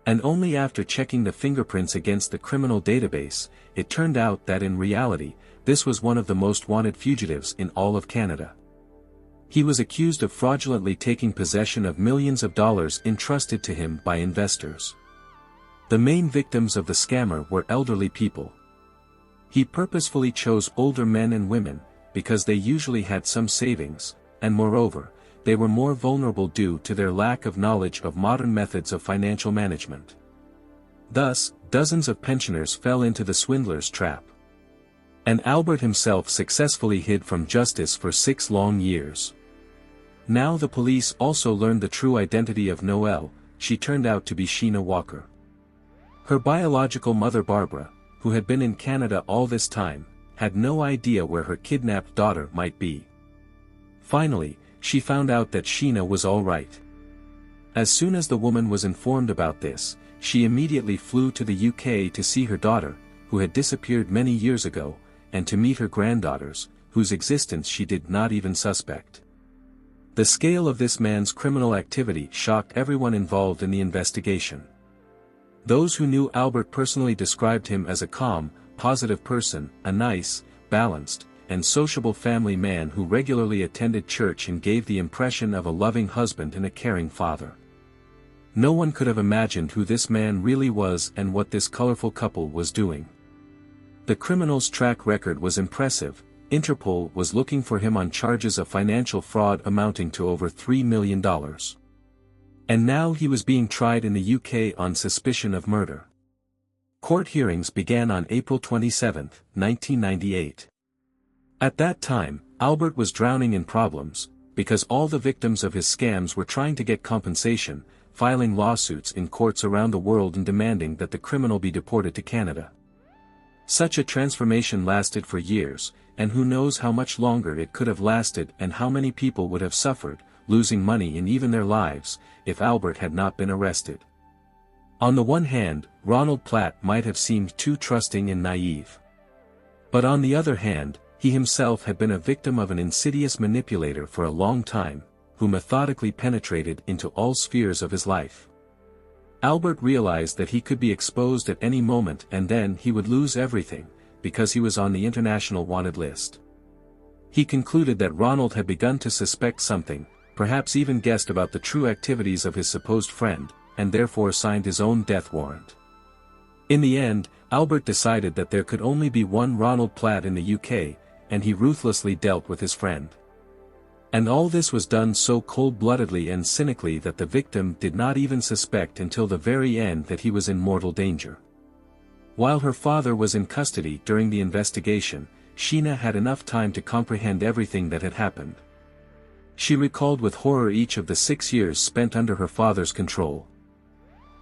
And only after checking the fingerprints against the criminal database, it turned out that in reality, this was one of the most wanted fugitives in all of Canada. He was accused of fraudulently taking possession of millions of dollars entrusted to him by investors. The main victims of the scammer were elderly people. He purposefully chose older men and women, because they usually had some savings, and moreover, they were more vulnerable due to their lack of knowledge of modern methods of financial management. Thus, dozens of pensioners fell into the swindler's trap. And Albert himself successfully hid from justice for 6 long years. Now the police also learned the true identity of Noelle. She turned out to be Sheena Walker. Her biological mother Barbara, who had been in Canada all this time, had no idea where her kidnapped daughter might be. Finally, she found out that Sheena was all right. As soon as the woman was informed about this, she immediately flew to the UK to see her daughter, who had disappeared many years ago, and to meet her granddaughters, whose existence she did not even suspect. The scale of this man's criminal activity shocked everyone involved in the investigation. Those who knew Albert personally described him as a calm, positive person, a nice, balanced, and sociable family man who regularly attended church and gave the impression of a loving husband and a caring father. No one could have imagined who this man really was and what this colorful couple was doing. The criminal's track record was impressive. Interpol was looking for him on charges of financial fraud amounting to over $3 million. And now he was being tried in the UK on suspicion of murder. Court hearings began on April 27, 1998. At that time, Albert was drowning in problems, because all the victims of his scams were trying to get compensation, filing lawsuits in courts around the world and demanding that the criminal be deported to Canada. Such a transformation lasted for years, and who knows how much longer it could have lasted and how many people would have suffered, losing money and even their lives, if Albert had not been arrested. On the one hand, Ronald Platt might have seemed too trusting and naive. But on the other hand, he himself had been a victim of an insidious manipulator for a long time, who methodically penetrated into all spheres of his life. Albert realized that he could be exposed at any moment and then he would lose everything, because he was on the international wanted list. He concluded that Ronald had begun to suspect something, perhaps even guessed about the true activities of his supposed friend, and therefore signed his own death warrant. In the end, Albert decided that there could only be one Ronald Platt in the UK, and he ruthlessly dealt with his friend. And all this was done so cold-bloodedly and cynically that the victim did not even suspect until the very end that he was in mortal danger. While her father was in custody during the investigation, Sheena had enough time to comprehend everything that had happened. She recalled with horror each of the 6 years spent under her father's control.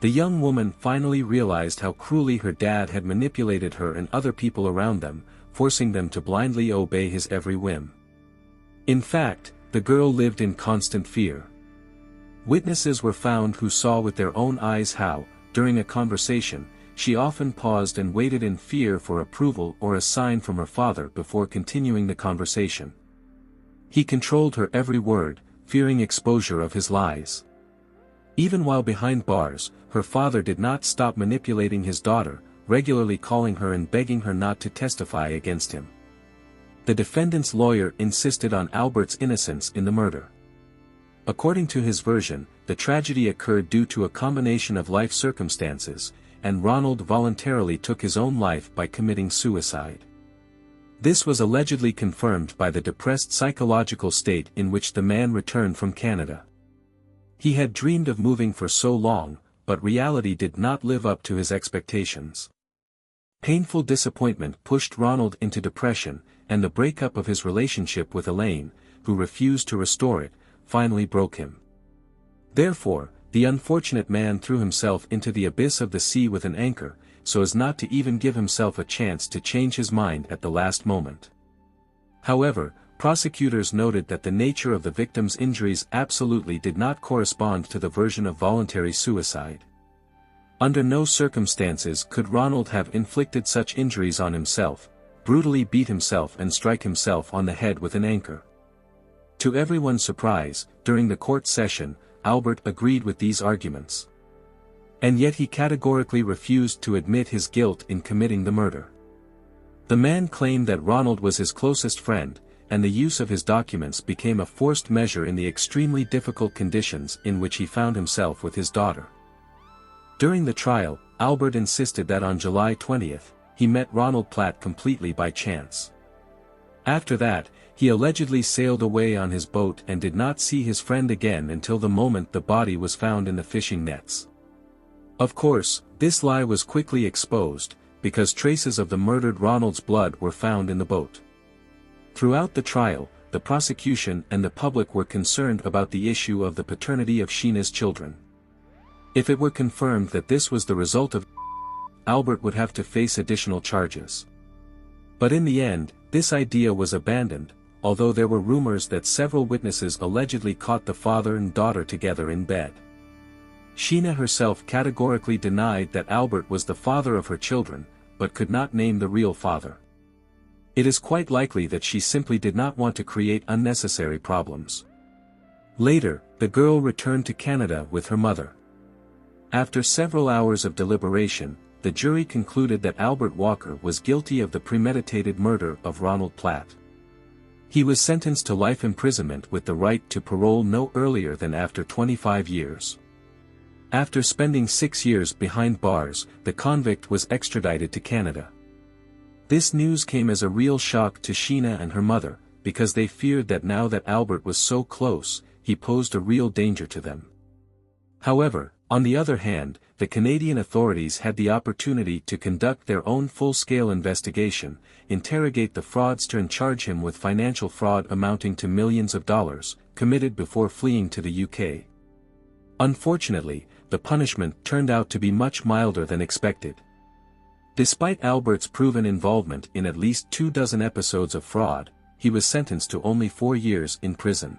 The young woman finally realized how cruelly her dad had manipulated her and other people around them, forcing them to blindly obey his every whim. In fact, the girl lived in constant fear. Witnesses were found who saw with their own eyes how, during a conversation, she often paused and waited in fear for approval or a sign from her father before continuing the conversation. He controlled her every word, fearing exposure of his lies. Even while behind bars, her father did not stop manipulating his daughter, regularly calling her and begging her not to testify against him. The defendant's lawyer insisted on Albert's innocence in the murder. According to his version, the tragedy occurred due to a combination of life circumstances, and Ronald voluntarily took his own life by committing suicide. This was allegedly confirmed by the depressed psychological state in which the man returned from Canada. He had dreamed of moving for so long, but reality did not live up to his expectations. Painful disappointment pushed Ronald into depression, and the breakup of his relationship with Elaine, who refused to restore it, finally broke him. Therefore, the unfortunate man threw himself into the abyss of the sea with an anchor, so as not to even give himself a chance to change his mind at the last moment. However, prosecutors noted that the nature of the victim's injuries absolutely did not correspond to the version of voluntary suicide. Under no circumstances could Ronald have inflicted such injuries on himself, brutally beat himself and strike himself on the head with an anchor. To everyone's surprise, during the court session, Albert agreed with these arguments. And yet he categorically refused to admit his guilt in committing the murder. The man claimed that Ronald was his closest friend, and the use of his documents became a forced measure in the extremely difficult conditions in which he found himself with his daughter. During the trial, Albert insisted that on July 20th, he met Ronald Platt completely by chance. After that, he allegedly sailed away on his boat and did not see his friend again until the moment the body was found in the fishing nets. Of course, this lie was quickly exposed, because traces of the murdered Ronald's blood were found in the boat. Throughout the trial, the prosecution and the public were concerned about the issue of the paternity of Sheena's children. If it were confirmed that this was the result of Albert would have to face additional charges. But in the end, this idea was abandoned, although there were rumors that several witnesses allegedly caught the father and daughter together in bed. Sheena herself categorically denied that Albert was the father of her children, but could not name the real father. It is quite likely that she simply did not want to create unnecessary problems. Later, the girl returned to Canada with her mother. After several hours of deliberation, the jury concluded that Albert Walker was guilty of the premeditated murder of Ronald Platt. He was sentenced to life imprisonment with the right to parole no earlier than after 25 years. After spending 6 years behind bars, the convict was extradited to Canada. This news came as a real shock to Sheena and her mother, because they feared that now that Albert was so close, he posed a real danger to them. However, on the other hand, the Canadian authorities had the opportunity to conduct their own full-scale investigation, interrogate the fraudster and charge him with financial fraud amounting to millions of dollars, committed before fleeing to the UK. Unfortunately, the punishment turned out to be much milder than expected. Despite Albert's proven involvement in at least 24 episodes of fraud, he was sentenced to only 4 years in prison.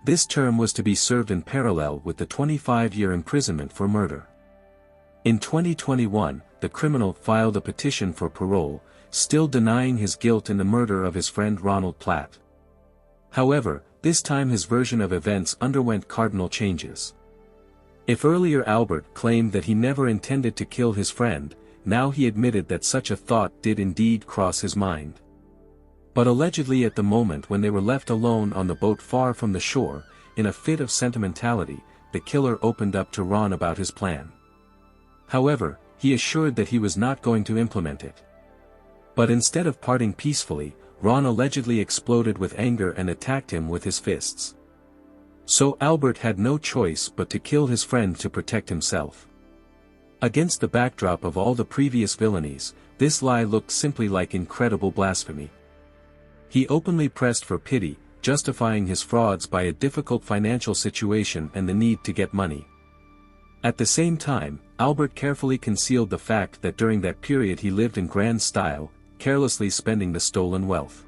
This term was to be served in parallel with the 25-year imprisonment for murder. In 2021, the criminal filed a petition for parole, still denying his guilt in the murder of his friend Ronald Platt. However, this time his version of events underwent cardinal changes. If earlier Albert claimed that he never intended to kill his friend, now he admitted that such a thought did indeed cross his mind. But allegedly at the moment when they were left alone on the boat far from the shore, in a fit of sentimentality, the killer opened up to Ron about his plan. However, he assured that he was not going to implement it. But instead of parting peacefully, Ron allegedly exploded with anger and attacked him with his fists. So Albert had no choice but to kill his friend to protect himself. Against the backdrop of all the previous villainies, this lie looked simply like incredible blasphemy. He openly pressed for pity, justifying his frauds by a difficult financial situation and the need to get money. At the same time, Albert carefully concealed the fact that during that period he lived in grand style, carelessly spending the stolen wealth.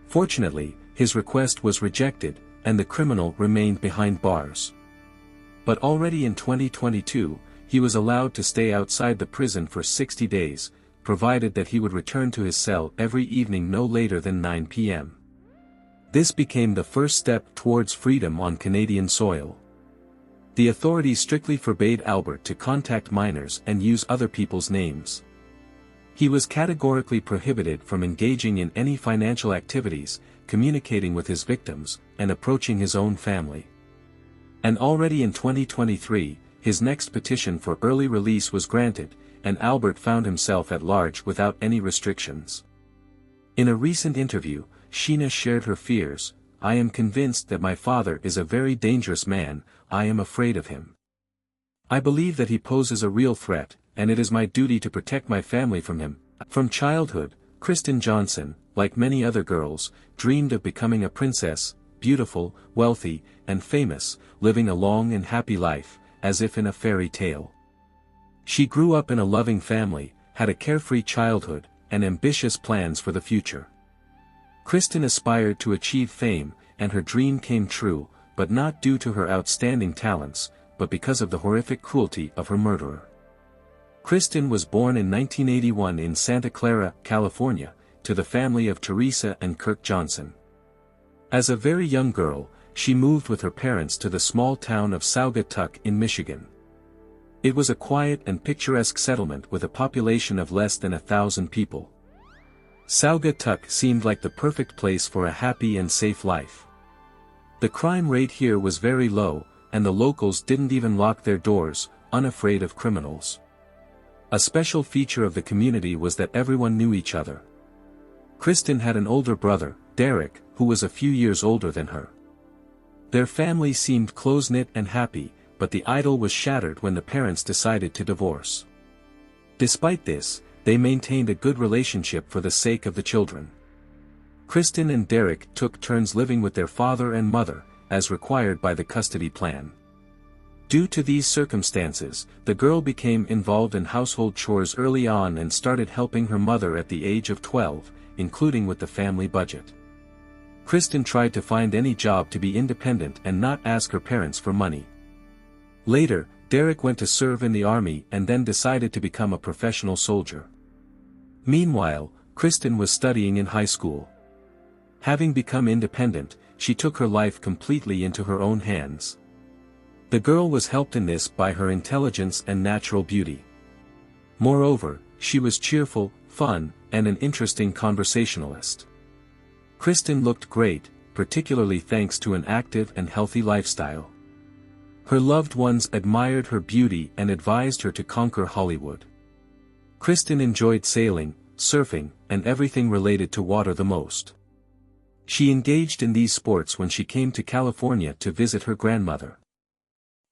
Fortunately, his request was rejected, and the criminal remained behind bars. But already in 2022, he was allowed to stay outside the prison for 60 days, provided that he would return to his cell every evening no later than 9 p.m. This became the first step towards freedom on Canadian soil. The authorities strictly forbade Albert to contact minors and use other people's names. He was categorically prohibited from engaging in any financial activities, communicating with his victims, and approaching his own family. And already in 2023, his next petition for early release was granted, and Albert found himself at large without any restrictions. In a recent interview, Sheena shared her fears. "I am convinced that my father is a very dangerous man, I am afraid of him. I believe that he poses a real threat, and it is my duty to protect my family from him." From childhood, Kristin Johnson, like many other girls, dreamed of becoming a princess, beautiful, wealthy, and famous, living a long and happy life, as if in a fairy tale. She grew up in a loving family, had a carefree childhood, and ambitious plans for the future. Kristin aspired to achieve fame, and her dream came true, but not due to her outstanding talents, but because of the horrific cruelty of her murderer. Kristin was born in 1981 in Santa Clara, California, to the family of Teresa and Kirk Johnson. As a very young girl, she moved with her parents to the small town of Saugatuck in Michigan. It was a quiet and picturesque settlement with a population of less than 1,000 people. Saugatuck seemed like the perfect place for a happy and safe life. The crime rate here was very low, and the locals didn't even lock their doors, unafraid of criminals. A special feature of the community was that everyone knew each other. Kristin had an older brother, Derek, who was a few years older than her. Their family seemed close-knit and happy, but the idyll was shattered when the parents decided to divorce. Despite this, they maintained a good relationship for the sake of the children. Kristin and Derek took turns living with their father and mother, as required by the custody plan. Due to these circumstances, the girl became involved in household chores early on and started helping her mother at the age of 12, including with the family budget. Kristin tried to find any job to be independent and not ask her parents for money. Later, Derek went to serve in the army and then decided to become a professional soldier. Meanwhile, Kristin was studying in high school. Having become independent, she took her life completely into her own hands. The girl was helped in this by her intelligence and natural beauty. Moreover, she was cheerful, fun, and an interesting conversationalist. Kristin looked great, particularly thanks to an active and healthy lifestyle. Her loved ones admired her beauty and advised her to conquer Hollywood. Kristin enjoyed sailing, surfing, and everything related to water the most. She engaged in these sports when she came to California to visit her grandmother.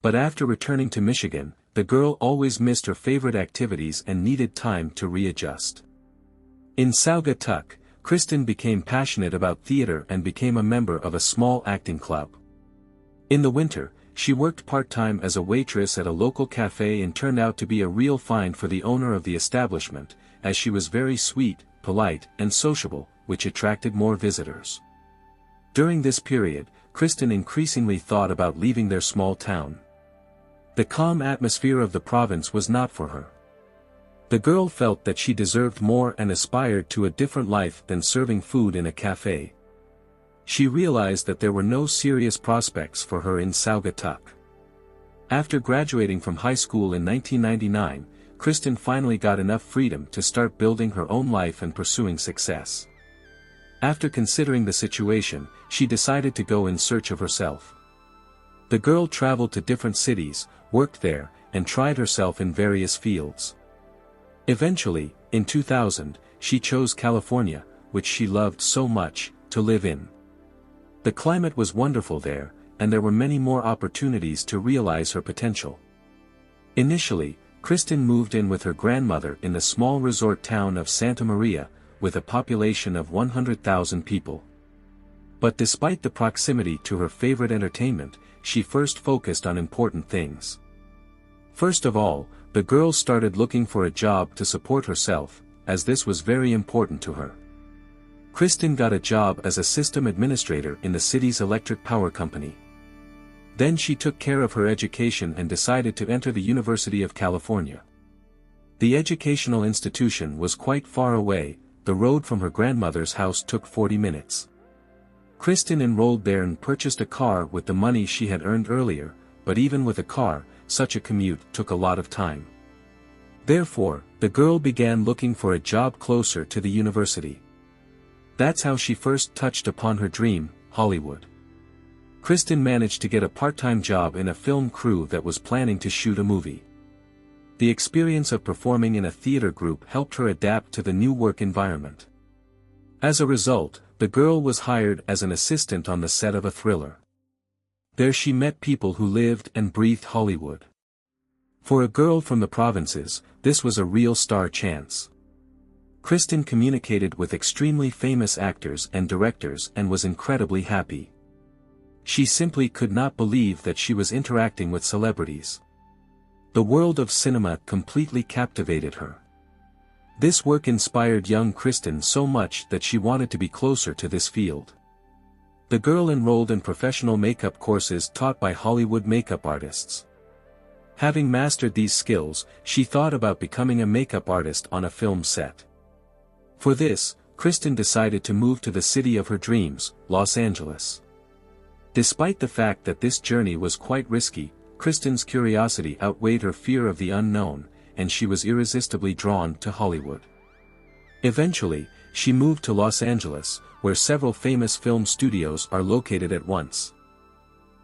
But after returning to Michigan, the girl always missed her favorite activities and needed time to readjust. In Saugatuck, Kristin became passionate about theater and became a member of a small acting club. In the winter, she worked part-time as a waitress at a local cafe and turned out to be a real find for the owner of the establishment, as she was very sweet, polite, and sociable, which attracted more visitors. During this period, Kristin increasingly thought about leaving their small town. The calm atmosphere of the province was not for her. The girl felt that she deserved more and aspired to a different life than serving food in a cafe. She realized that there were no serious prospects for her in Saugatuck. After graduating from high school in 1999, Kristin finally got enough freedom to start building her own life and pursuing success. After considering the situation, she decided to go in search of herself. The girl traveled to different cities, worked there, and tried herself in various fields. Eventually, in 2000, she chose California, which she loved so much, to live in. The climate was wonderful there, and there were many more opportunities to realize her potential. Initially, Kristin moved in with her grandmother in the small resort town of Santa Maria, with a population of 100,000 people. But despite the proximity to her favorite entertainment, she first focused on important things. First of all, the girl started looking for a job to support herself, as this was very important to her. Kristin got a job as a system administrator in the city's electric power company. Then she took care of her education and decided to enter the University of California. The educational institution was quite far away. The road from her grandmother's house took 40 minutes. Kristin enrolled there and purchased a car with the money she had earned earlier, but even with a car, such a commute took a lot of time. Therefore, the girl began looking for a job closer to the university. That's how she first touched upon her dream, Hollywood. Kristin managed to get a part-time job in a film crew that was planning to shoot a movie. The experience of performing in a theater group helped her adapt to the new work environment. As a result, the girl was hired as an assistant on the set of a thriller. There she met people who lived and breathed Hollywood. For a girl from the provinces, this was a real star chance. Kristin communicated with extremely famous actors and directors and was incredibly happy. She simply could not believe that she was interacting with celebrities. The world of cinema completely captivated her. This work inspired young Kristin so much that she wanted to be closer to this field. The girl enrolled in professional makeup courses taught by Hollywood makeup artists. Having mastered these skills, she thought about becoming a makeup artist on a film set. For this, Kristin decided to move to the city of her dreams, Los Angeles. Despite the fact that this journey was quite risky, Kristin's curiosity outweighed her fear of the unknown, and she was irresistibly drawn to Hollywood. Eventually, she moved to Los Angeles, where several famous film studios are located at once.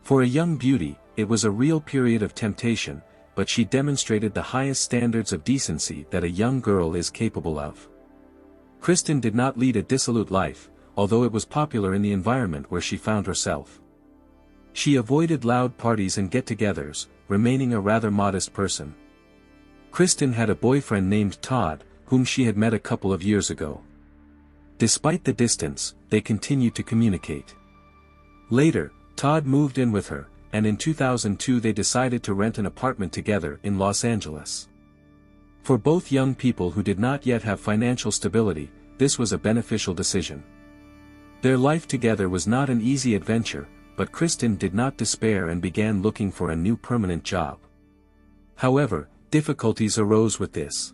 For a young beauty, it was a real period of temptation, but she demonstrated the highest standards of decency that a young girl is capable of. Kristin did not lead a dissolute life, although it was popular in the environment where she found herself. She avoided loud parties and get-togethers, remaining a rather modest person. Kristin had a boyfriend named Todd, whom she had met a couple of years ago. Despite the distance, they continued to communicate. Later, Todd moved in with her, and in 2002 they decided to rent an apartment together in Los Angeles. For both young people who did not yet have financial stability, this was a beneficial decision. Their life together was not an easy adventure, but Kristin did not despair and began looking for a new permanent job. However, difficulties arose with this.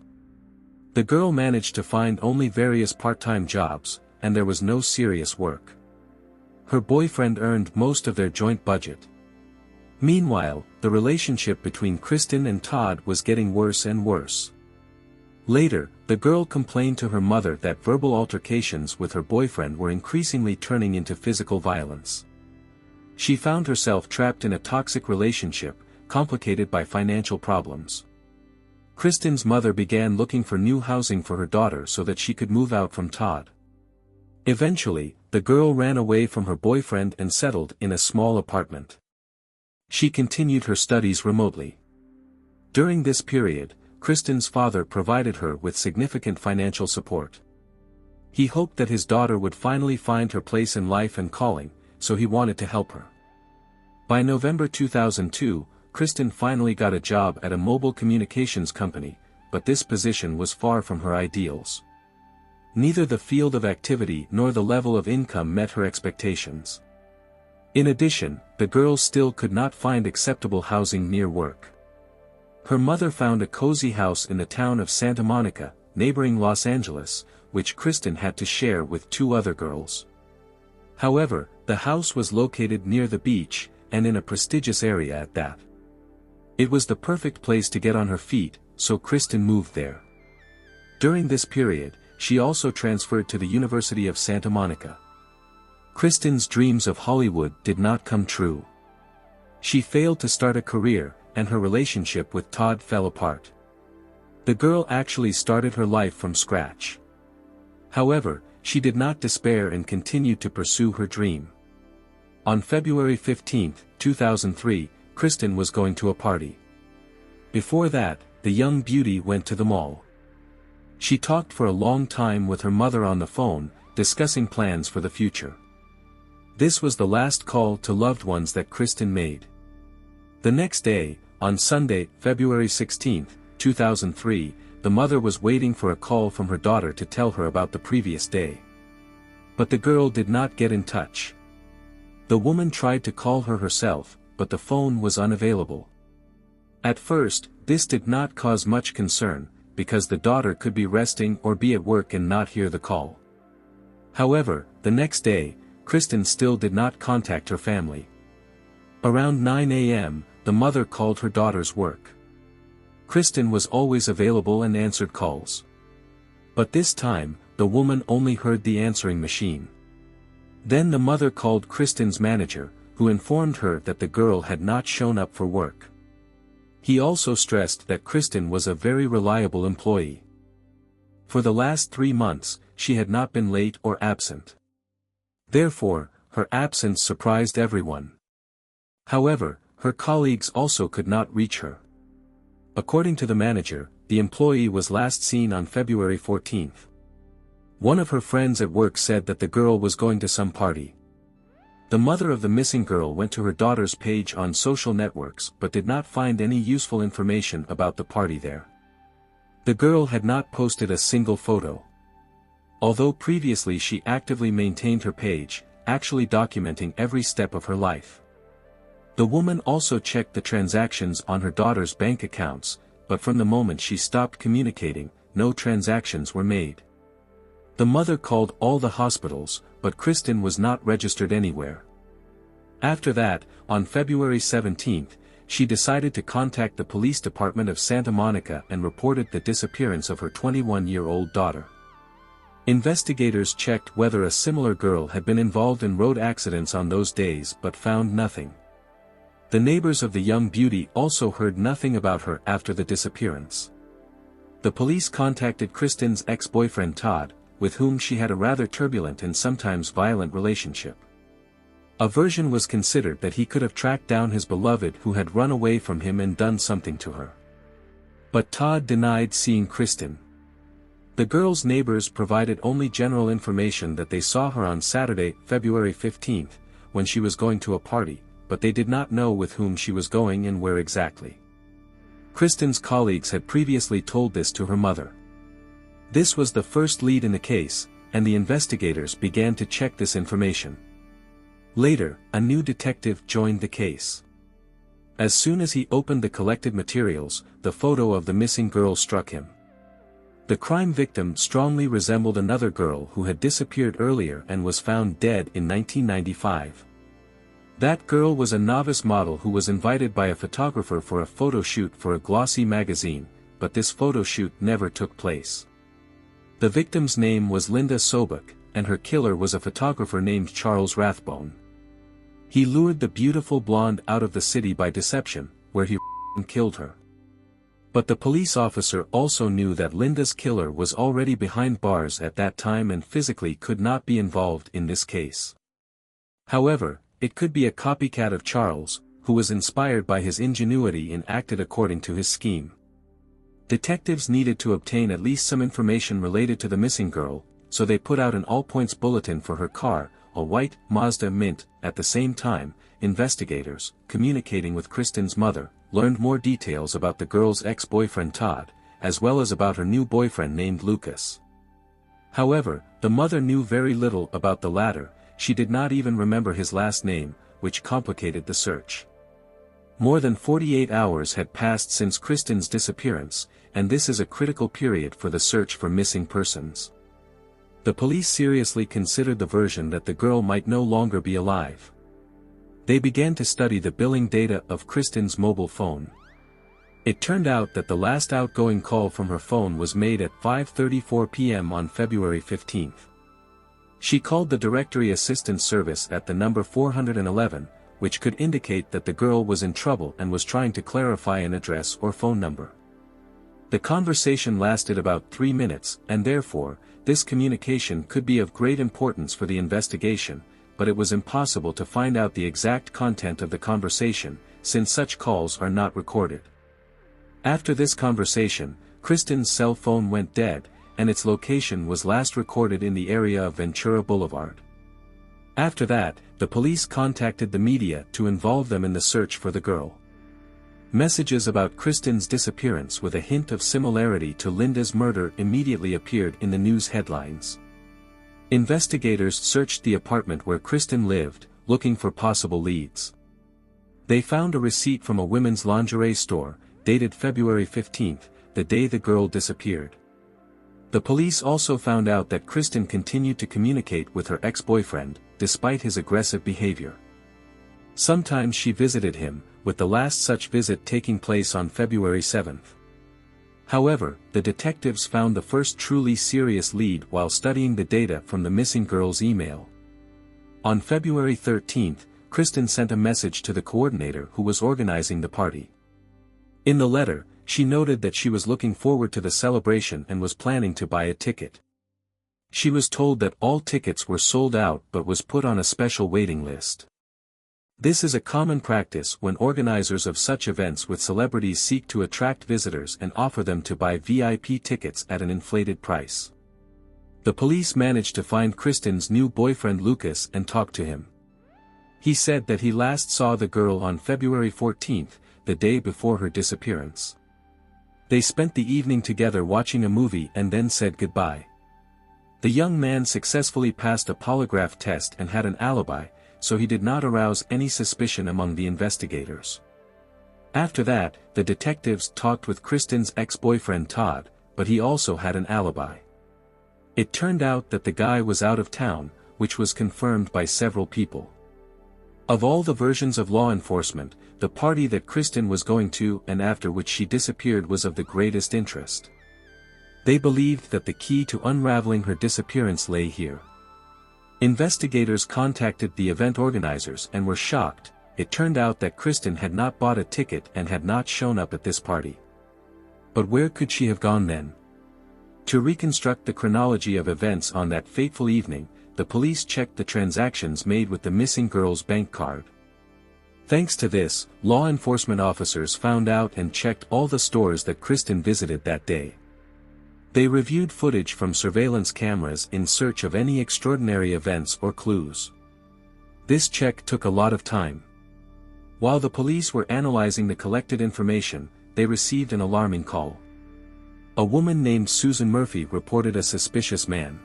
The girl managed to find only various part-time jobs, and there was no serious work. Her boyfriend earned most of their joint budget. Meanwhile, the relationship between Kristin and Todd was getting worse and worse. Later, the girl complained to her mother that verbal altercations with her boyfriend were increasingly turning into physical violence. She found herself trapped in a toxic relationship, complicated by financial problems. Kristin's mother began looking for new housing for her daughter so that she could move out from Todd. Eventually, the girl ran away from her boyfriend and settled in a small apartment. She continued her studies remotely. During this period, Kristin's father provided her with significant financial support. He hoped that his daughter would finally find her place in life and calling, so he wanted to help her. By November 2002, Kristin finally got a job at a mobile communications company, but this position was far from her ideals. Neither the field of activity nor the level of income met her expectations. In addition, the girl still could not find acceptable housing near work. Her mother found a cozy house in the town of Santa Monica, neighboring Los Angeles, which Kristin had to share with two other girls. However, the house was located near the beach, and in a prestigious area at that. It was the perfect place to get on her feet, so Kristin moved there. During this period, she also transferred to the University of Santa Monica. Kristin's dreams of Hollywood did not come true. She failed to start a career, and her relationship with Todd fell apart. The girl actually started her life from scratch. However, she did not despair and continued to pursue her dream. On February 15, 2003, Kristin was going to a party. Before that, the young beauty went to the mall. She talked for a long time with her mother on the phone, discussing plans for the future. This was the last call to loved ones that Kristin made. The next day, on Sunday, February 16, 2003, the mother was waiting for a call from her daughter to tell her about the previous day. But the girl did not get in touch. The woman tried to call her herself, but the phone was unavailable. At first, this did not cause much concern, because the daughter could be resting or be at work and not hear the call. However, the next day, Kristin still did not contact her family. Around 9 a.m., the mother called her daughter's work. Kristin was always available and answered calls. But this time, the woman only heard the answering machine. Then the mother called Kristin's manager, who informed her that the girl had not shown up for work. He also stressed that Kristin was a very reliable employee. For the last 3 months, she had not been late or absent. Therefore, her absence surprised everyone. However, her colleagues also could not reach her. According to the manager, the employee was last seen on February 14. One of her friends at work said that the girl was going to some party. The mother of the missing girl went to her daughter's page on social networks but did not find any useful information about the party there. The girl had not posted a single photo. Although previously she actively maintained her page, actually documenting every step of her life. The woman also checked the transactions on her daughter's bank accounts, but from the moment she stopped communicating, no transactions were made. The mother called all the hospitals, but Kristin was not registered anywhere. After that, on February 17, she decided to contact the police department of Santa Monica and reported the disappearance of her 21-year-old daughter. Investigators checked whether a similar girl had been involved in road accidents on those days but found nothing. The neighbors of the young beauty also heard nothing about her after the disappearance. The police contacted Kristin's ex-boyfriend Todd, with whom she had a rather turbulent and sometimes violent relationship. A version was considered that he could have tracked down his beloved who had run away from him and done something to her. But Todd denied seeing Kristin. The girl's neighbors provided only general information that they saw her on Saturday, February 15, when she was going to a party, but they did not know with whom she was going and where exactly. Kristin's colleagues had previously told this to her mother. This was the first lead in the case, and the investigators began to check this information. Later, a new detective joined the case. As soon as he opened the collected materials, the photo of the missing girl struck him. The crime victim strongly resembled another girl who had disappeared earlier and was found dead in 1995. That girl was a novice model who was invited by a photographer for a photo shoot for a glossy magazine, but this photo shoot never took place. The victim's name was Linda Sobek, and her killer was a photographer named Charles Rathbone. He lured the beautiful blonde out of the city by deception, where he killed her. But the police officer also knew that Linda's killer was already behind bars at that time and physically could not be involved in this case. However, it could be a copycat of Charles, who was inspired by his ingenuity and acted according to his scheme. Detectives needed to obtain at least some information related to the missing girl, so they put out an all-points bulletin for her car, a white Mazda Mint. At the same time, investigators, communicating with Kristin's mother, learned more details about the girl's ex-boyfriend Todd, as well as about her new boyfriend named Lucas. However, the mother knew very little about the latter. She did not even remember his last name, which complicated the search. More than 48 hours had passed since Kristin's disappearance, and this is a critical period for the search for missing persons. The police seriously considered the version that the girl might no longer be alive. They began to study the billing data of Kristin's mobile phone. It turned out that the last outgoing call from her phone was made at 5:34 p.m. on February 15. She called the Directory Assistance Service at the number 411, which could indicate that the girl was in trouble and was trying to clarify an address or phone number. The conversation lasted about 3 minutes, and therefore, this communication could be of great importance for the investigation, but it was impossible to find out the exact content of the conversation, since such calls are not recorded. After this conversation, Kristin's cell phone went dead, and its location was last recorded in the area of Ventura Boulevard. After that, the police contacted the media to involve them in the search for the girl. Messages about Kristin's disappearance with a hint of similarity to Linda's murder immediately appeared in the news headlines. Investigators searched the apartment where Kristin lived, looking for possible leads. They found a receipt from a women's lingerie store, dated February 15, the day the girl disappeared. The police also found out that Kristin continued to communicate with her ex-boyfriend, despite his aggressive behavior. Sometimes she visited him, with the last such visit taking place on February 7. However, the detectives found the first truly serious lead while studying the data from the missing girl's email. On February 13, Kristin sent a message to the coordinator who was organizing the party. In the letter, she noted that she was looking forward to the celebration and was planning to buy a ticket. She was told that all tickets were sold out but was put on a special waiting list. This is a common practice when organizers of such events with celebrities seek to attract visitors and offer them to buy VIP tickets at an inflated price. The police managed to find Kristin's new boyfriend Lucas and talk to him. He said that he last saw the girl on February 14, the day before her disappearance. They spent the evening together watching a movie and then said goodbye. The young man successfully passed a polygraph test and had an alibi, so he did not arouse any suspicion among the investigators. After that, the detectives talked with Kristin's ex-boyfriend Todd, but he also had an alibi. It turned out that the guy was out of town, which was confirmed by several people. Of all the versions of law enforcement, the party that Kristin was going to and after which she disappeared was of the greatest interest. They believed that the key to unraveling her disappearance lay here. Investigators contacted the event organizers and were shocked. It turned out that Kristin had not bought a ticket and had not shown up at this party. But where could she have gone then? To reconstruct the chronology of events on that fateful evening, the police checked the transactions made with the missing girl's bank card. Thanks to this, law enforcement officers found out and checked all the stores that Kristin visited that day. They reviewed footage from surveillance cameras in search of any extraordinary events or clues. This check took a lot of time. While the police were analyzing the collected information, they received an alarming call. A woman named Susan Murphy reported a suspicious man.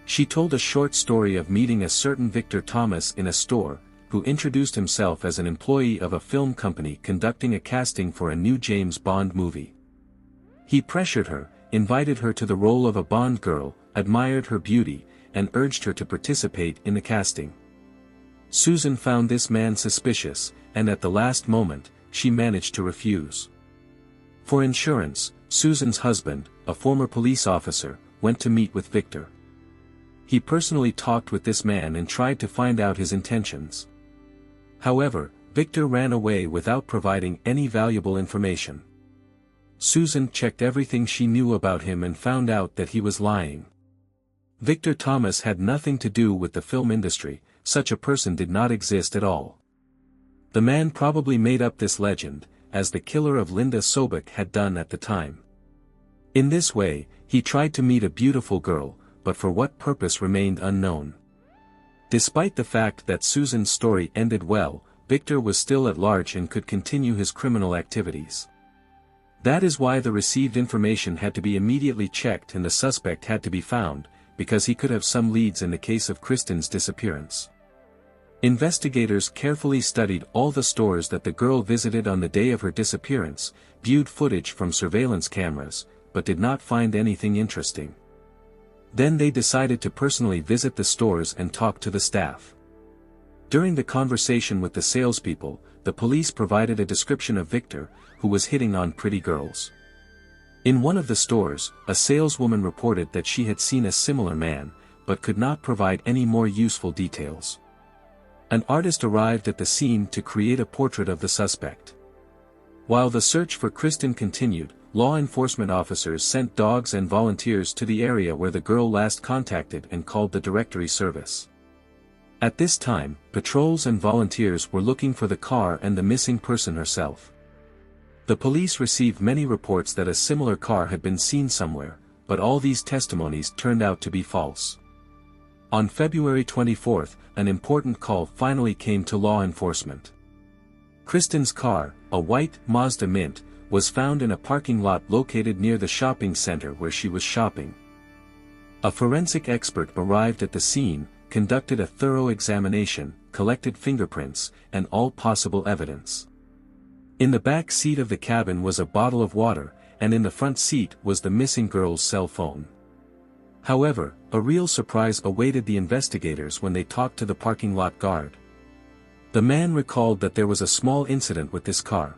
She told a short story of meeting a certain Victor Thomas in a store, who introduced himself as an employee of a film company conducting a casting for a new James Bond movie. He pressured her, invited her to the role of a Bond girl, admired her beauty, and urged her to participate in the casting. Susan found this man suspicious, and at the last moment, she managed to refuse. For insurance, Susan's husband, a former police officer, went to meet with Victor. He personally talked with this man and tried to find out his intentions. However, Victor ran away without providing any valuable information. Susan checked everything she knew about him and found out that he was lying. Victor Thomas had nothing to do with the film industry, such a person did not exist at all. The man probably made up this legend, as the killer of Linda Sobek had done at the time. In this way, he tried to meet a beautiful girl, but for what purpose remained unknown. Despite the fact that Susan's story ended well, Victor was still at large and could continue his criminal activities. That is why the received information had to be immediately checked and the suspect had to be found, because he could have some leads in the case of Kristin's disappearance. Investigators carefully studied all the stores that the girl visited on the day of her disappearance, viewed footage from surveillance cameras, but did not find anything interesting. Then they decided to personally visit the stores and talk to the staff. During the conversation with the salespeople, the police provided a description of Victor, who was hitting on pretty girls. In one of the stores, a saleswoman reported that she had seen a similar man, but could not provide any more useful details. An artist arrived at the scene to create a portrait of the suspect. While the search for Kristin continued, law enforcement officers sent dogs and volunteers to the area where the girl last contacted and called the directory service. At this time, patrols and volunteers were looking for the car and the missing person herself. The police received many reports that a similar car had been seen somewhere, but all these testimonies turned out to be false. On February 24, an important call finally came to law enforcement. Kristin's car, a white Mazda Mint, was found in a parking lot located near the shopping center where she was shopping. A forensic expert arrived at the scene, conducted a thorough examination, collected fingerprints, and all possible evidence. In the back seat of the cabin was a bottle of water, and in the front seat was the missing girl's cell phone. However, a real surprise awaited the investigators when they talked to the parking lot guard. The man recalled that there was a small incident with this car.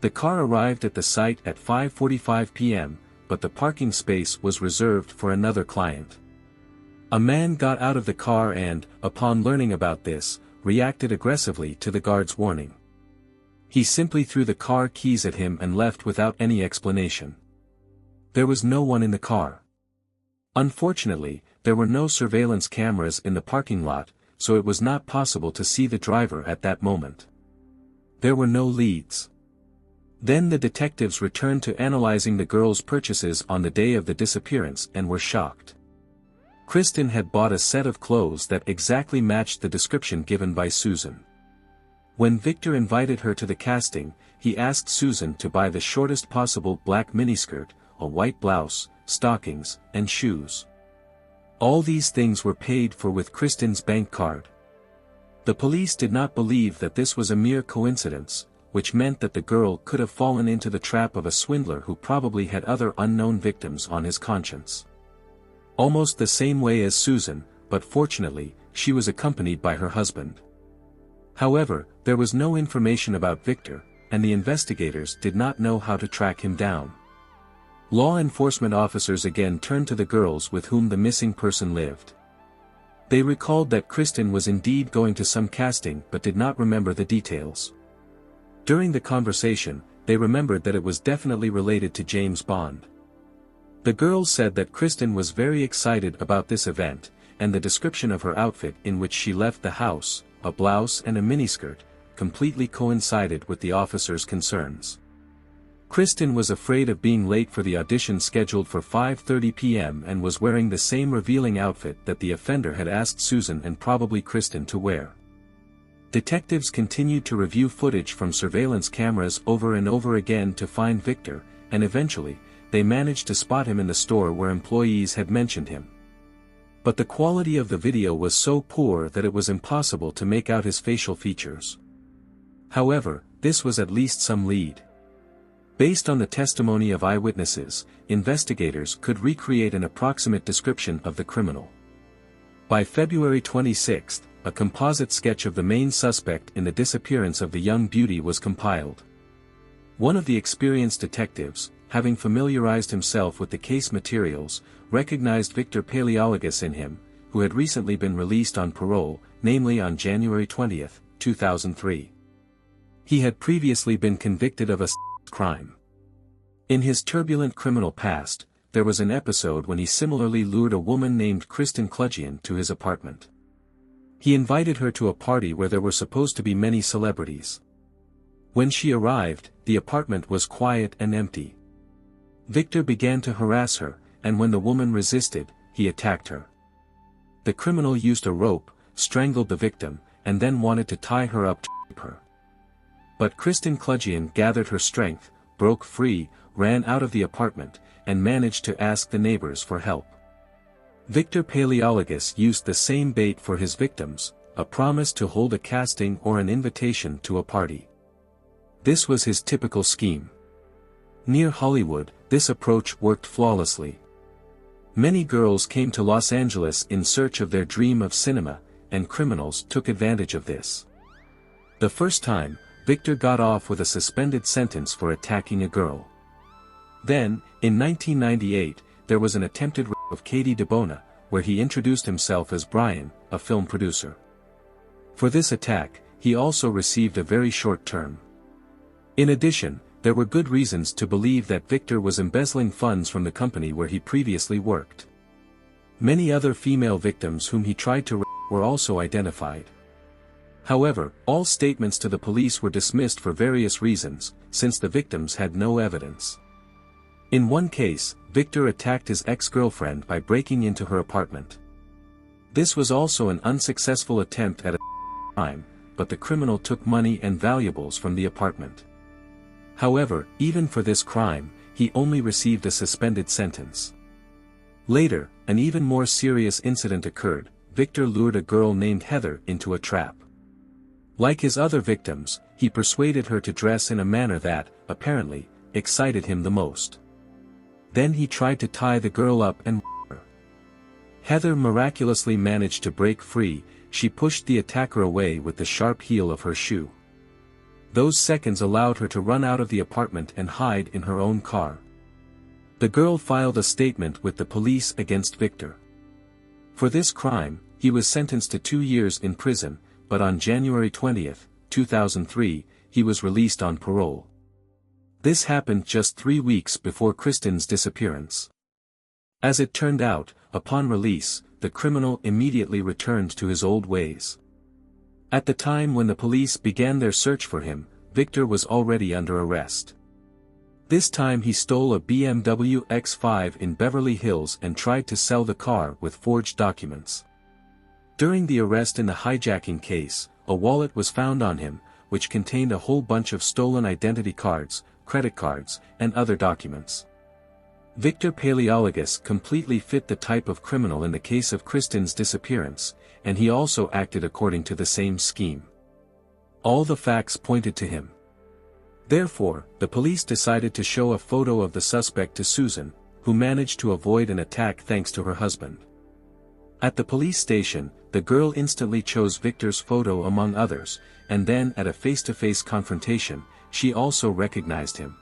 The car arrived at the site at 5:45 p.m., but the parking space was reserved for another client. A man got out of the car and, upon learning about this, reacted aggressively to the guard's warning. He simply threw the car keys at him and left without any explanation. There was no one in the car. Unfortunately, there were no surveillance cameras in the parking lot, so it was not possible to see the driver at that moment. There were no leads. Then the detectives returned to analyzing the girl's purchases on the day of the disappearance and were shocked. Kristin had bought a set of clothes that exactly matched the description given by Susan. When Victor invited her to the casting, he asked Susan to buy the shortest possible black miniskirt, a white blouse, stockings, and shoes. All these things were paid for with Kristin's bank card. The police did not believe that this was a mere coincidence, which meant that the girl could have fallen into the trap of a swindler who probably had other unknown victims on his conscience. Almost the same way as Susan, but fortunately, she was accompanied by her husband. However, there was no information about Victor, and the investigators did not know how to track him down. Law enforcement officers again turned to the girls with whom the missing person lived. They recalled that Kristin was indeed going to some casting but did not remember the details. During the conversation, they remembered that it was definitely related to James Bond. The girls said that Kristin was very excited about this event, and the description of her outfit in which she left the house, a blouse and a miniskirt, completely coincided with the officers' concerns. Kristin was afraid of being late for the audition scheduled for 5:30 p.m. and was wearing the same revealing outfit that the offender had asked Susan and probably Kristin to wear. Detectives continued to review footage from surveillance cameras over and over again to find Victor, and eventually, they managed to spot him in the store where employees had mentioned him. But the quality of the video was so poor that it was impossible to make out his facial features. However, this was at least some lead. Based on the testimony of eyewitnesses, investigators could recreate an approximate description of the criminal. By February 26, a composite sketch of the main suspect in the disappearance of the young beauty was compiled. One of the experienced detectives, having familiarized himself with the case materials, recognized Victor Paleologos in him, who had recently been released on parole, namely on January 20, 2003. He had previously been convicted of a crime. In his turbulent criminal past, there was an episode when he similarly lured a woman named Kristin to his apartment. He invited her to a party where there were supposed to be many celebrities. When she arrived, the apartment was quiet and empty. Victor began to harass her, and when the woman resisted, he attacked her. The criminal used a rope, strangled the victim, and then wanted to tie her up to rape her. But Kristin gathered her strength, broke free, ran out of the apartment, and managed to ask the neighbors for help. Victor Paleologos used the same bait for his victims, a promise to hold a casting or an invitation to a party. This was his typical scheme. Near Hollywood, this approach worked flawlessly. Many girls came to Los Angeles in search of their dream of cinema, and criminals took advantage of this. The first time, Victor got off with a suspended sentence for attacking a girl. Then, in 1998, there was an attempted rape of Katie DeBona, where he introduced himself as Brian, a film producer. For this attack, he also received a very short term. In addition, there were good reasons to believe that Victor was embezzling funds from the company where he previously worked. Many other female victims whom he tried to rape were also identified. However, all statements to the police were dismissed for various reasons, since the victims had no evidence. In one case, Victor attacked his ex-girlfriend by breaking into her apartment. This was also an unsuccessful attempt at a crime, but the criminal took money and valuables from the apartment. However, even for this crime, he only received a suspended sentence. Later, an even more serious incident occurred. Victor lured a girl named Heather into a trap. Like his other victims, he persuaded her to dress in a manner that, apparently, excited him the most. Then he tried to tie the girl up and her. Heather miraculously managed to break free. She pushed the attacker away with the sharp heel of her shoe. Those seconds allowed her to run out of the apartment and hide in her own car. The girl filed a statement with the police against Victor. For this crime, he was sentenced to 2 years in prison, but on January 20, 2003, he was released on parole. This happened just 3 weeks before Kristin's disappearance. As it turned out, upon release, the criminal immediately returned to his old ways. At the time when the police began their search for him, Victor was already under arrest. This time he stole a BMW X5 in Beverly Hills and tried to sell the car with forged documents. During the arrest in the hijacking case, a wallet was found on him, which contained a whole bunch of stolen identity cards, credit cards, and other documents. Victor Paleologos completely fit the type of criminal in the case of Kristin's disappearance, and he also acted according to the same scheme. All the facts pointed to him. Therefore, the police decided to show a photo of the suspect to Susan, who managed to avoid an attack thanks to her husband. At the police station, the girl instantly chose Victor's photo among others, and then at a face-to-face confrontation, she also recognized him.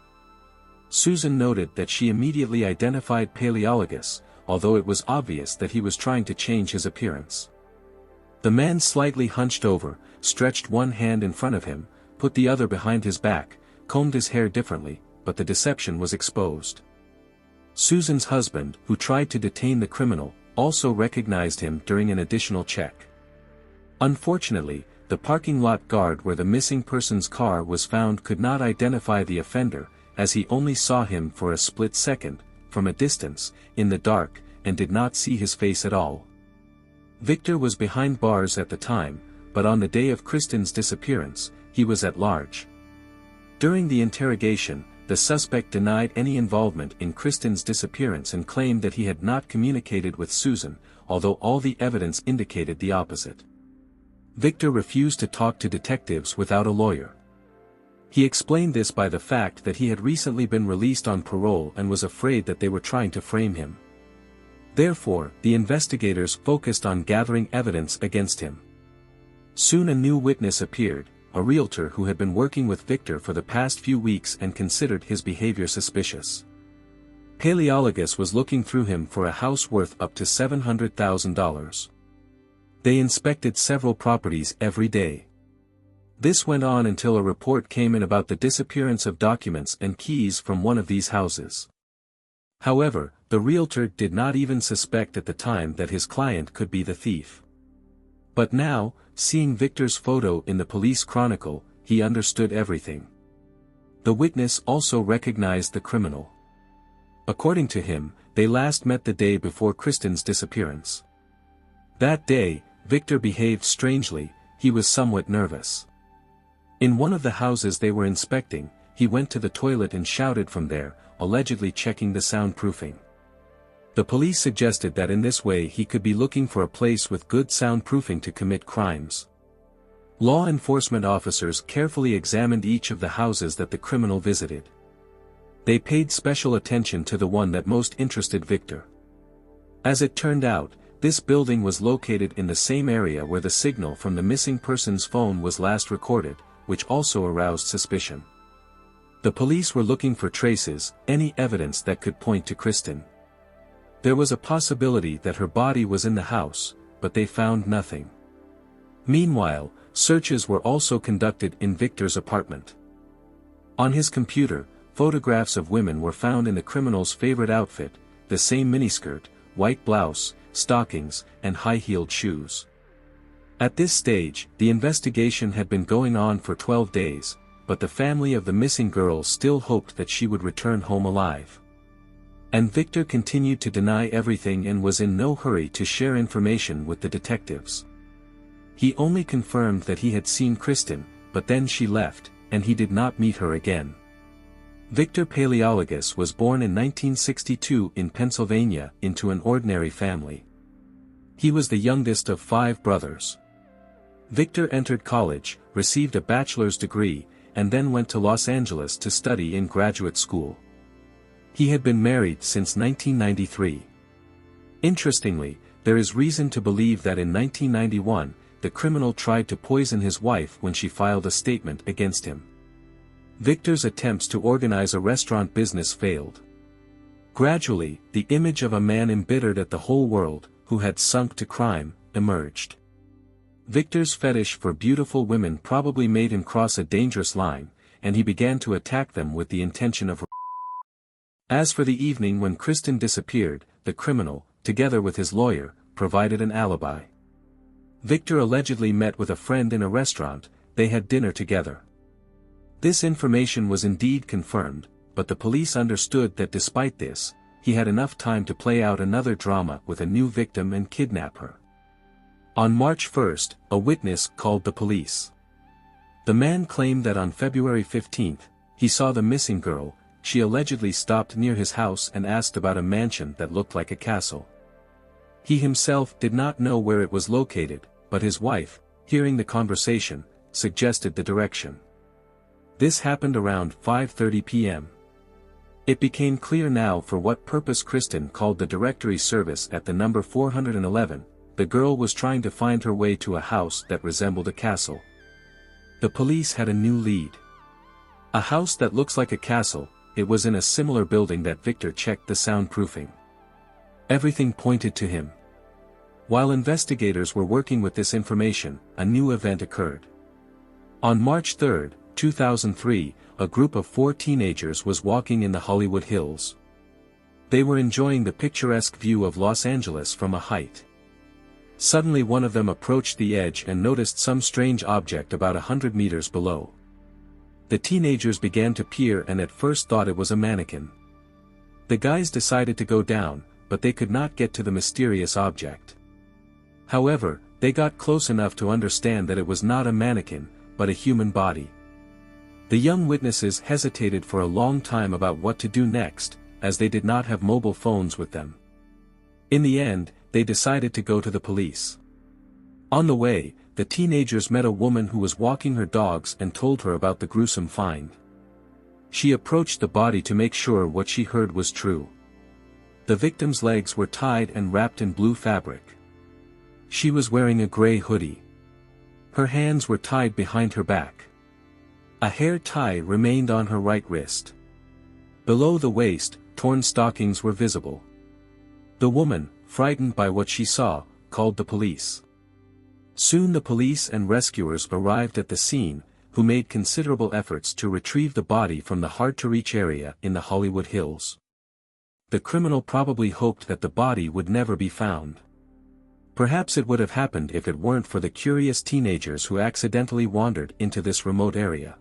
Susan noted that she immediately identified Paleologos, although it was obvious that he was trying to change his appearance. The man slightly hunched over, stretched one hand in front of him, put the other behind his back, combed his hair differently, but the deception was exposed. Susan's husband, who tried to detain the criminal, also recognized him during an additional check. Unfortunately, the parking lot guard where the missing person's car was found could not identify the offender, as he only saw him for a split second, from a distance, in the dark, and did not see his face at all. Victor was behind bars at the time, but on the day of Kristin's disappearance, he was at large. During the interrogation, the suspect denied any involvement in Kristin's disappearance and claimed that he had not communicated with Susan, although all the evidence indicated the opposite. Victor refused to talk to detectives without a lawyer. He explained this by the fact that he had recently been released on parole and was afraid that they were trying to frame him. Therefore, the investigators focused on gathering evidence against him. Soon a new witness appeared, a realtor who had been working with Victor for the past few weeks and considered his behavior suspicious. Paleologos was looking through him for a house worth up to $700,000. They inspected several properties every day. This went on until a report came in about the disappearance of documents and keys from one of these houses. However, the realtor did not even suspect at the time that his client could be the thief. But now, seeing Victor's photo in the police chronicle, he understood everything. The witness also recognized the criminal. According to him, they last met the day before Kristin's disappearance. That day, Victor behaved strangely, he was somewhat nervous. In one of the houses they were inspecting, he went to the toilet and shouted from there, allegedly checking the soundproofing. The police suggested that in this way he could be looking for a place with good soundproofing to commit crimes. Law enforcement officers carefully examined each of the houses that the criminal visited. They paid special attention to the one that most interested Victor. As it turned out, this building was located in the same area where the signal from the missing person's phone was last recorded, which also aroused suspicion. The police were looking for traces, any evidence that could point to Kristin. There was a possibility that her body was in the house, but they found nothing. Meanwhile, searches were also conducted in Victor's apartment. On his computer, photographs of women were found in the criminal's favorite outfit, the same miniskirt, white blouse, stockings, and high-heeled shoes. At this stage, the investigation had been going on for 12 days, but the family of the missing girl still hoped that she would return home alive. And Victor continued to deny everything and was in no hurry to share information with the detectives. He only confirmed that he had seen Kristin, but then she left, and he did not meet her again. Victor Paleologos was born in 1962 in Pennsylvania into an ordinary family. He was the youngest of 5 brothers. Victor entered college, received a bachelor's degree, and then went to Los Angeles to study in graduate school. He had been married since 1993. Interestingly, there is reason to believe that in 1991, the criminal tried to poison his wife when she filed a statement against him. Victor's attempts to organize a restaurant business failed. Gradually, the image of a man embittered at the whole world, who had sunk to crime, emerged. Victor's fetish for beautiful women probably made him cross a dangerous line, and he began to attack them with the intention of. As for the evening when Kristin disappeared, the criminal, together with his lawyer, provided an alibi. Victor allegedly met with a friend in a restaurant, they had dinner together. This information was indeed confirmed, but the police understood that despite this, he had enough time to play out another drama with a new victim and kidnap her. On March 1st, a witness called the police. The man claimed that on February 15th, he saw the missing girl. She allegedly stopped near his house and asked about a mansion that looked like a castle. He himself did not know where it was located, but his wife, hearing the conversation, suggested the direction. This happened around 5:30 p.m. It became clear now for what purpose Kristin called the directory service at the number 411. The girl was trying to find her way to a house that resembled a castle. The police had a new lead. A house that looks like a castle. It was in a similar building that Victor checked the soundproofing. Everything pointed to him. While investigators were working with this information, a new event occurred. On March 3, 2003, a group of 4 teenagers was walking in the Hollywood Hills. They were enjoying the picturesque view of Los Angeles from a height. Suddenly one of them approached the edge and noticed some strange object about 100 meters below. The teenagers began to peer and at first thought it was a mannequin. The guys decided to go down, but they could not get to the mysterious object. However, they got close enough to understand that it was not a mannequin, but a human body. The young witnesses hesitated for a long time about what to do next, as they did not have mobile phones with them. In the end, they decided to go to the police. On the way, the teenagers met a woman who was walking her dogs and told her about the gruesome find. She approached the body to make sure what she heard was true. The victim's legs were tied and wrapped in blue fabric. She was wearing a gray hoodie. Her hands were tied behind her back. A hair tie remained on her right wrist. Below the waist, torn stockings were visible. The woman, frightened by what she saw, called the police. Soon the police and rescuers arrived at the scene, who made considerable efforts to retrieve the body from the hard-to-reach area in the Hollywood Hills. The criminal probably hoped that the body would never be found. Perhaps it would have happened if it weren't for the curious teenagers who accidentally wandered into this remote area.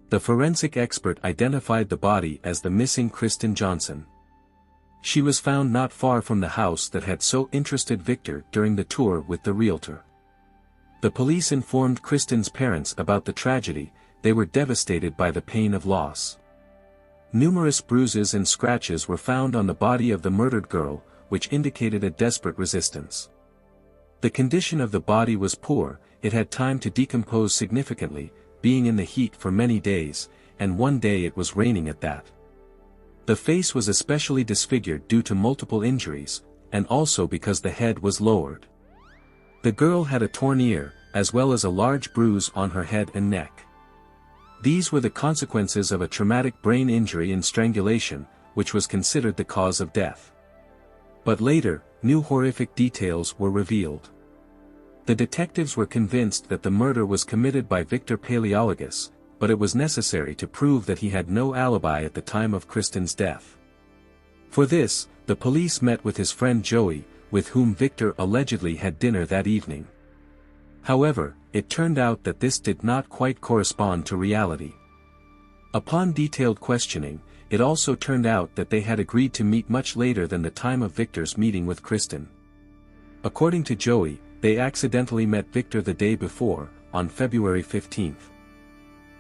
The forensic expert identified the body as the missing Kristin Johnson. She was found not far from the house that had so interested Victor during the tour with the realtor. The police informed Kristin's parents about the tragedy. They were devastated by the pain of loss. Numerous bruises and scratches were found on the body of the murdered girl, which indicated a desperate resistance. The condition of the body was poor. It had time to decompose significantly, being in the heat for many days, and one day it was raining at that. The face was especially disfigured due to multiple injuries, and also because the head was lowered. The girl had a torn ear, as well as a large bruise on her head and neck. These were the consequences of a traumatic brain injury and strangulation, which was considered the cause of death. But later, new horrific details were revealed. The detectives were convinced that the murder was committed by Victor Paleologos, but it was necessary to prove that he had no alibi at the time of Kristin's death. For this, the police met with his friend Joey, with whom Victor allegedly had dinner that evening. However, it turned out that this did not quite correspond to reality. Upon detailed questioning, it also turned out that they had agreed to meet much later than the time of Victor's meeting with Kristin. According to Joey, they accidentally met Victor the day before, on February 15th.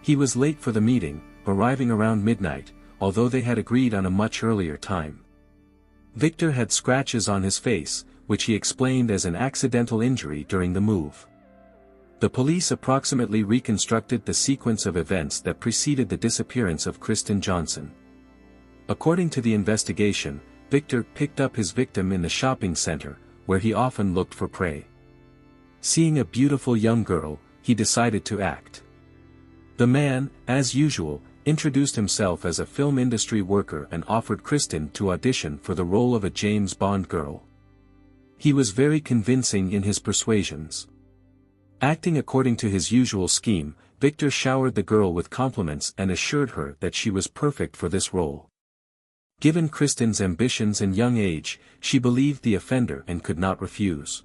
He was late for the meeting, arriving around midnight, although they had agreed on a much earlier time. Victor had scratches on his face, which he explained as an accidental injury during the move. The police approximately reconstructed the sequence of events that preceded the disappearance of Kristin Johnson. According to the investigation, Victor picked up his victim in the shopping center, where he often looked for prey. Seeing a beautiful young girl, he decided to act. The man, as usual, introduced himself as a film industry worker and offered Kristin to audition for the role of a James Bond girl. He was very convincing in his persuasions. Acting according to his usual scheme, Victor showered the girl with compliments and assured her that she was perfect for this role. Given Kristin's ambitions and young age, she believed the offender and could not refuse.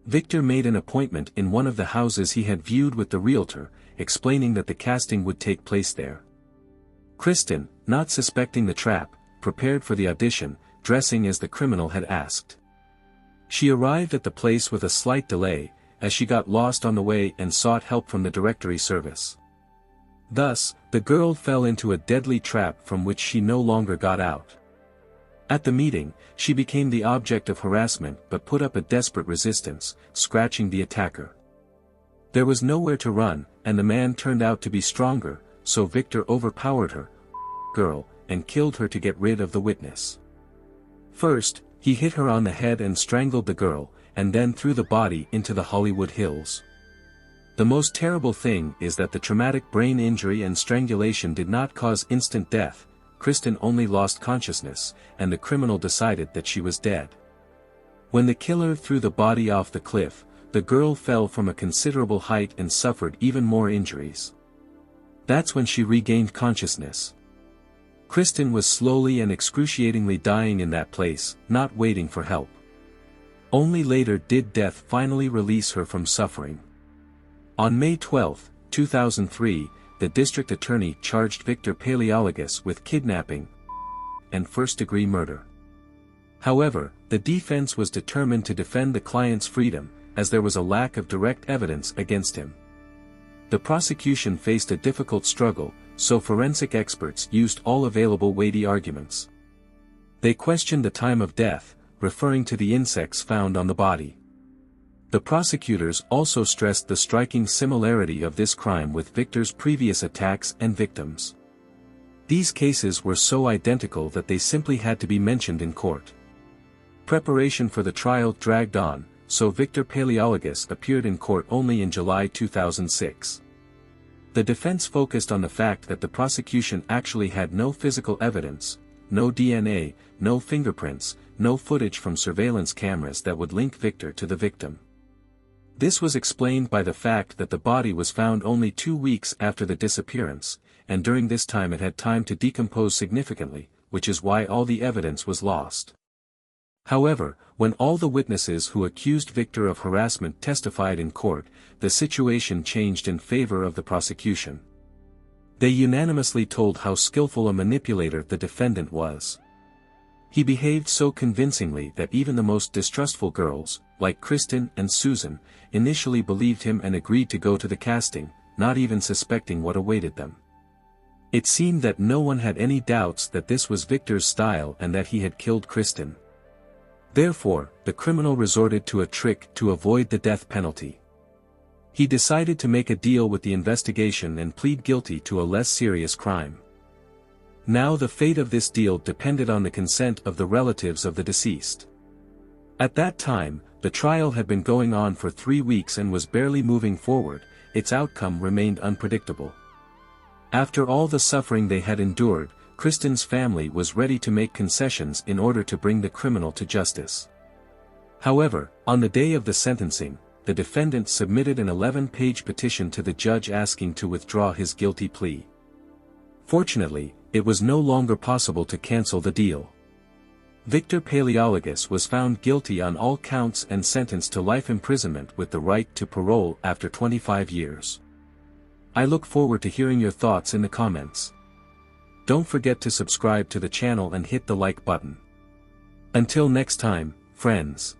Victor made an appointment in one of the houses he had viewed with the realtor, explaining that the casting would take place there. Kristin, not suspecting the trap, prepared for the audition, dressing as the criminal had asked. She arrived at the place with a slight delay, as she got lost on the way and sought help from the directory service. Thus, the girl fell into a deadly trap from which she no longer got out. At the meeting, she became the object of harassment but put up a desperate resistance, scratching the attacker. There was nowhere to run, and the man turned out to be stronger, so Victor overpowered her, girl, and killed her to get rid of the witness. First, he hit her on the head and strangled the girl, and then threw the body into the Hollywood Hills. The most terrible thing is that the traumatic brain injury and strangulation did not cause instant death. Kristin only lost consciousness, and the criminal decided that she was dead. When the killer threw the body off the cliff, the girl fell from a considerable height and suffered even more injuries. That's when she regained consciousness. Kristin was slowly and excruciatingly dying in that place, not waiting for help. Only later did death finally release her from suffering. On May 12, 2003, the district attorney charged Victor Paleologos with kidnapping and first-degree murder. However, the defense was determined to defend the client's freedom, as there was a lack of direct evidence against him. The prosecution faced a difficult struggle, so forensic experts used all available weighty arguments. They questioned the time of death, referring to the insects found on the body. The prosecutors also stressed the striking similarity of this crime with Victor's previous attacks and victims. These cases were so identical that they simply had to be mentioned in court. Preparation for the trial dragged on, so Victor Paleologos appeared in court only in July 2006. The defense focused on the fact that the prosecution actually had no physical evidence, no DNA, no fingerprints, no footage from surveillance cameras that would link Victor to the victim. This was explained by the fact that the body was found only 2 weeks after the disappearance, and during this time it had time to decompose significantly, which is why all the evidence was lost. However, when all the witnesses who accused Victor of harassment testified in court, the situation changed in favor of the prosecution. They unanimously told how skillful a manipulator the defendant was. He behaved so convincingly that even the most distrustful girls, like Kristin and Susan, initially believed him and agreed to go to the casting, not even suspecting what awaited them. It seemed that no one had any doubts that this was Victor's style and that he had killed Kristin. Therefore, the criminal resorted to a trick to avoid the death penalty. He decided to make a deal with the investigation and plead guilty to a less serious crime. Now the fate of this deal depended on the consent of the relatives of the deceased. At that time, the trial had been going on for 3 weeks and was barely moving forward. Its outcome remained unpredictable. After all the suffering they had endured, Kristin's family was ready to make concessions in order to bring the criminal to justice. However, on the day of the sentencing, the defendant submitted an 11-page petition to the judge asking to withdraw his guilty plea. Fortunately, it was no longer possible to cancel the deal. Victor Paleologos was found guilty on all counts and sentenced to life imprisonment with the right to parole after 25 years. I look forward to hearing your thoughts in the comments. Don't forget to subscribe to the channel and hit the like button. Until next time, friends.